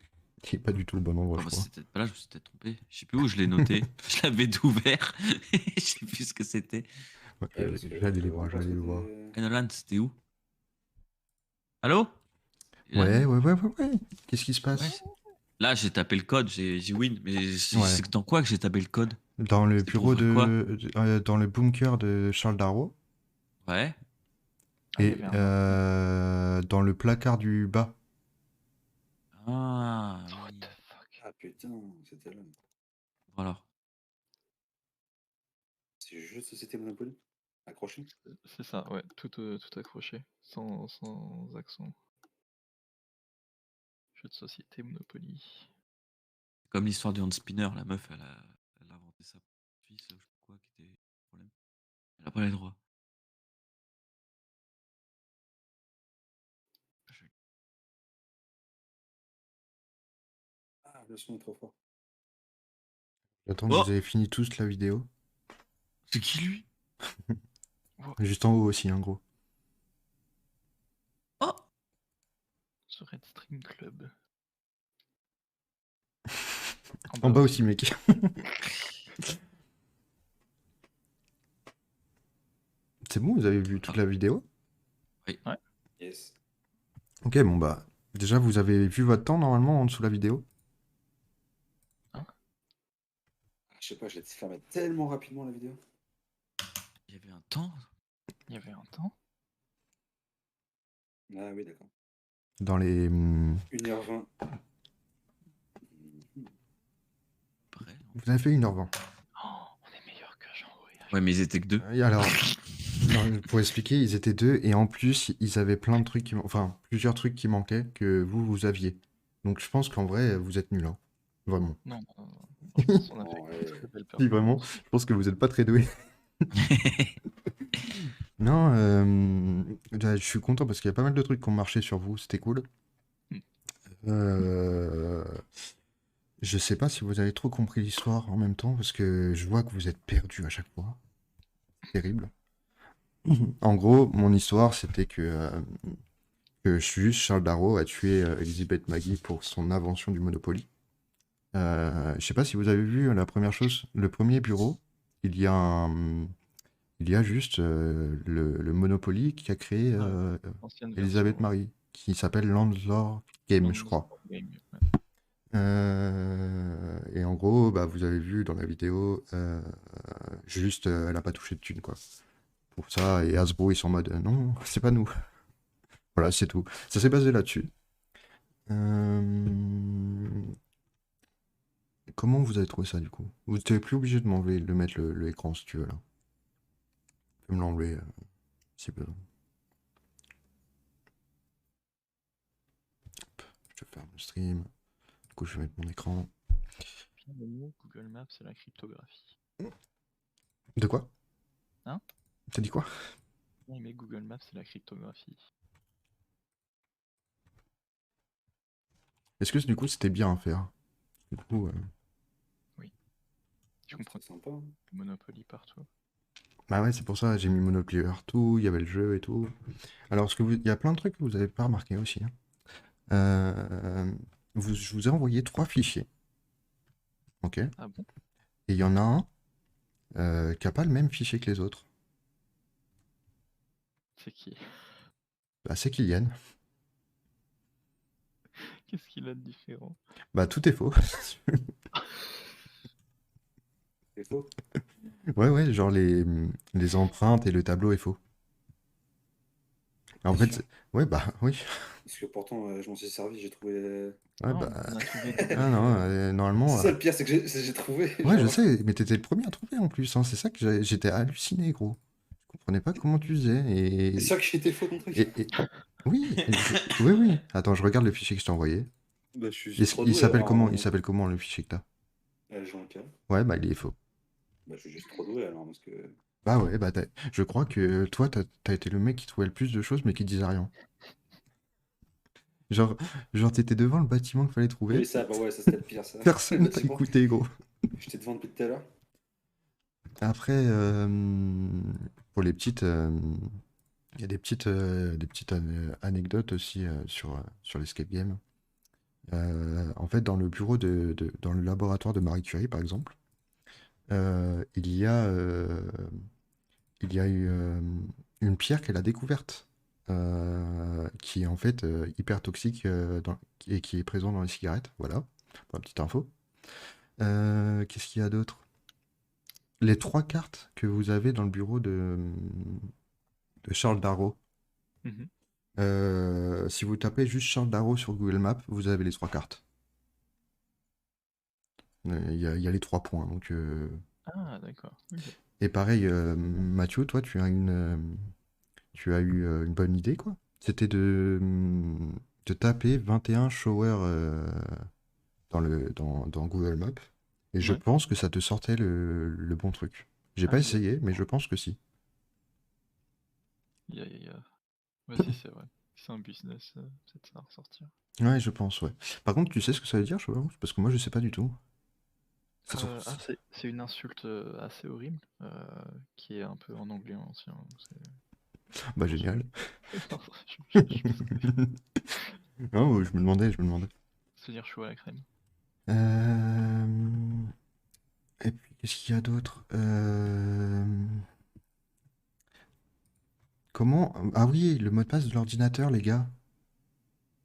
Il est pas du tout au bon endroit, Ah je bah, crois. c'était peut-être pas là, je me suis peut-être trompé. Je sais plus où je l'ai noté. Je l'avais ouvert. Je sais plus ce que c'était. Ouais, Ouais, parce je que vais aller les je voir, je vais aller le voir. Canolan, c'était où? Allô? Et là, Ouais. Qu'est-ce qui se passe? Ouais. Là, j'ai tapé le code, j'ai win. Mais c'est Ouais. dans quoi que j'ai tapé le code? Dans le C'était bureau pour faire quoi dans le bunker de Charles Darrow. Ouais. Ah, il y Et avait un dans le placard du bas. Ah, What oui. the fuck? Ah putain, c'était là. Voilà. C'est juste société Monopoly? Accroché? C'est ça, ouais, tout accroché, sans accent. Jeu de société Monopoly. Comme l'histoire du hand spinner, la meuf, elle a inventé ça pour son fils, je sais pas quoi, qui était le problème. Elle a pas les droits. Ah, le son est trop fort. J'attends que Oh vous avez fini tous la vidéo. C'est qui lui? Juste en haut aussi, en gros. Oh The Red String Club. En bas aussi, mec. C'est bon, vous avez vu toute la vidéo? Yes. Ok, bon bah. Déjà, vous avez vu votre temps normalement en dessous de la vidéo? Ah, je sais pas, je l'ai fermé tellement rapidement la vidéo. Il y avait un temps? Il y avait un temps. Ah oui, d'accord. Dans les. 1h20. Après, non. Vous avez fait 1h20. Oh, on est meilleur que Jean-Louis. Ouais, mais ils étaient que deux. Et alors, Non, pour expliquer, ils étaient deux et en plus, ils avaient plein de trucs enfin, plusieurs trucs qui manquaient que vous aviez. Donc je pense qu'en vrai, vous êtes nuls, hein. Vraiment. Non, non, non. Je pense qu'on a fait Non, une ouais. très belle Si, vraiment, performance. je pense que vous êtes pas très doués. Non, je suis content parce qu'il y a pas mal de trucs qui ont marché sur vous, c'était cool. Mm. Euh, Je sais pas si vous avez trop compris l'histoire en même temps parce que je vois que vous êtes perdus à chaque fois. Terrible. En gros, mon histoire, c'était que juste Charles Darrow a tué Elizabeth Maggie pour son invention du Monopoly. Je sais pas si vous avez vu la première chose, le premier bureau, il y a il y a juste le Monopoly qui a créé Ancienne Elizabeth version. Marie, qui s'appelle Landlord Game, je crois. Game, ouais. Et en gros, bah, vous avez vu dans la vidéo, juste, elle a pas touché de thune, quoi. Pour ça, et Hasbro, ils sont en mode, non, c'est pas nous. Voilà, c'est tout. Ça s'est basé là-dessus. Comment vous avez trouvé ça, du coup? Vous n'êtes plus obligé de m'enlever, de mettre l'écran, si tu veux, là. Tu peux me l'enlever, si besoin. Hop, je ferme le stream. Du coup, je vais mettre mon écran. Finalement, Google Maps, c'est la cryptographie. De quoi? Hein? T'as dit quoi? Oui, mais Google Maps, c'est la cryptographie. Est-ce que du coup, c'était bien à faire? Du coup, Tu comprends C'est sympa. Hein. Monopoly partout. bah ouais, c'est pour ça, j'ai mis Monopoly partout, il y avait le jeu et tout. Alors, il y a plein de trucs que vous avez pas remarqué aussi, hein. Je vous ai envoyé 3 fichiers. Ok? Ah bon? Et il y en a un qui a pas le même fichier que les autres. C'est qui? Bah, c'est Kylian. Qu'est-ce qu'il a de différent? Bah, tout est faux. C'est faux. Ouais, ouais, genre les empreintes et le tableau est faux. En T'es fait, sûr? ouais, bah oui. Parce que pourtant, je m'en suis servi, j'ai trouvé. Ouais, Non, bah. on a trouvé Ah non, normalement. C'est ça le pire, c'est que j'ai trouvé. Ouais, je genre, sais, mais t'étais le premier à trouver en plus, hein. C'est ça que j'étais halluciné, gros. Je comprenais pas comment tu faisais. C'est sûr que j'étais faux ton truc. Oui, oui, oui. Attends, je regarde le fichier que je t'ai envoyé. Bah, je suis trop doué. Il s'appelle alors, comment? Il s'appelle comment le fichier que t'as? Jean K. Ouais, bah il est faux. Bah, je suis juste trop doué alors, parce que. Bah ouais, bah je crois que toi, t'as été le mec qui trouvait le plus de choses mais qui disait rien. Genre, t'étais devant le bâtiment qu'il fallait trouver. Oui, ça, bah ouais, ça c'était le pire, ça. Personne t'a C'est bon. écouté, gros. J'étais devant depuis tout à l'heure. Après, pour les petites, il y a des petites anecdotes aussi sur l'escape game. En fait, dans le bureau dans le laboratoire de Marie Curie, par exemple, il y a eu une pierre qu'elle a découverte, qui est en fait hyper toxique et qui est présent dans les cigarettes. Voilà, pour la petite info. Qu'est-ce qu'il y a d'autre? Les 3 cartes que vous avez dans le bureau de Charles Darrow. Mhm. Si vous tapez juste Charles Darrow sur Google Maps, vous avez les 3 cartes. Il y a les 3 points. Donc, Ah, d'accord. Ok. et pareil, Mathieu, toi, tu as tu as eu une bonne idée, quoi. C'était de taper 21 shower dans Google Maps. Et je Ouais. pense que ça te sortait le bon truc. J'ai Ah, pas bah. essayé, mais je pense que si. Ouais, si, c'est vrai. C'est un business, peut-être ça va ressortir. Ouais, je pense, ouais. Par contre, tu sais ce que ça veut dire, shower? Parce que moi, je sais pas du tout. Ça sort- C'est une insulte assez horrible, qui est un peu en anglais en ancien. Bah, génial. Je- Oh, je me demandais. Se dire chaud à la crème. Et puis, qu'est-ce qu'il y a d'autre? Comment... Ah oui, le mot de passe de l'ordinateur, les gars.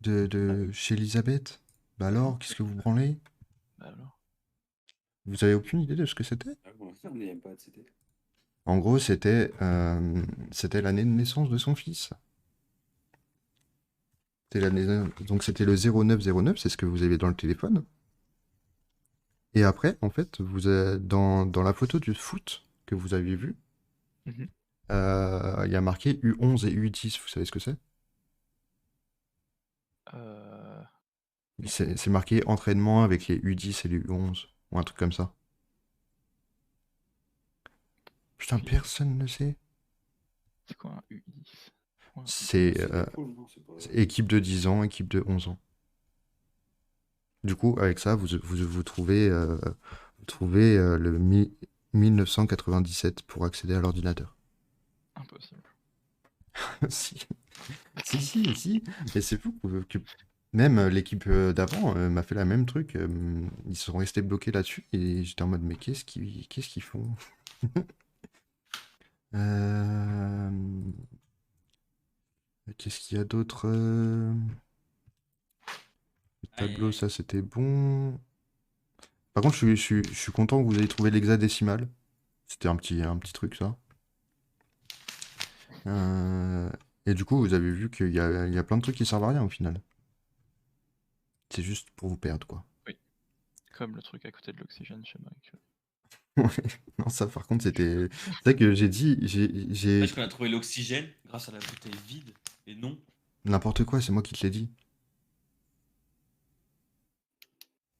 Chez Elisabeth. Bah alors, qu'est-ce que vous branlez? Bah alors. Vous avez aucune idée de ce que c'était? Ah, bon, on n'y aime pas, c'était. En gros, c'était l'année de naissance de son fils. Donc c'était le 0909, c'est ce que vous avez dans le téléphone. Et après, en fait, dans la photo du foot que vous aviez vue, Mhm. Il y a marqué U11 et U10, vous savez ce que c'est? Euh... C'est marqué entraînement avec les U10 et les U11, ou un truc comme ça. Putain, personne ne sait. C'est quoi un U10? Ouais. C'est C'est des poules, non? C'est pas... équipe de 10 ans, équipe de 11 ans. Du coup, avec ça, vous trouvez, le 1997 pour accéder à l'ordinateur. Impossible. Si. Si. Mais c'est fou que même l'équipe d'avant m'a fait la même truc. Ils sont restés bloqués là-dessus et j'étais en mode, mais qu'est-ce qu'ils font? Euh, Qu'est-ce qu'il y a d'autre? Le tableau, ça c'était bon. Par contre, je suis content que vous ayez trouvé l'hexadécimal. C'était un petit truc, ça. Et du coup, vous avez vu qu'il y a plein de trucs qui servent à rien au final. C'est juste pour vous perdre, quoi. Comme le truc à côté de l'oxygène chez Mike. Ouais. Non, ça par contre, c'était. C'est vrai que j'ai dit. Est-ce qu'on a trouvé l'oxygène grâce à la bouteille vide et non. N'importe quoi, c'est moi qui te l'ai dit.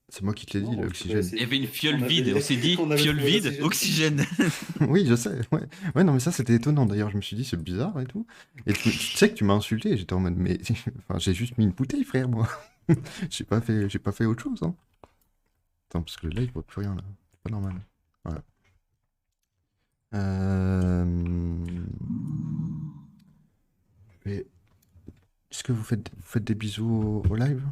C'est moi qui te l'ai dit, Non, l'oxygène. Il y avait une fiole On avait- vide, on s'est dit on avait fiole trouvé vide, l'oxygène. oxygène. Oui, je sais. Ouais. Ouais, non, mais ça, c'était étonnant. D'ailleurs, je me suis dit, c'est bizarre et tout. Et tu sais que tu m'as insulté. Et j'étais en mode, mais. Enfin, j'ai juste mis une bouteille, frère, moi. J'ai pas fait autre chose, hein. Attends, parce que là, il voit plus rien, là. C'est pas normal. Voilà. Mais est-ce que vous faites des bisous au live?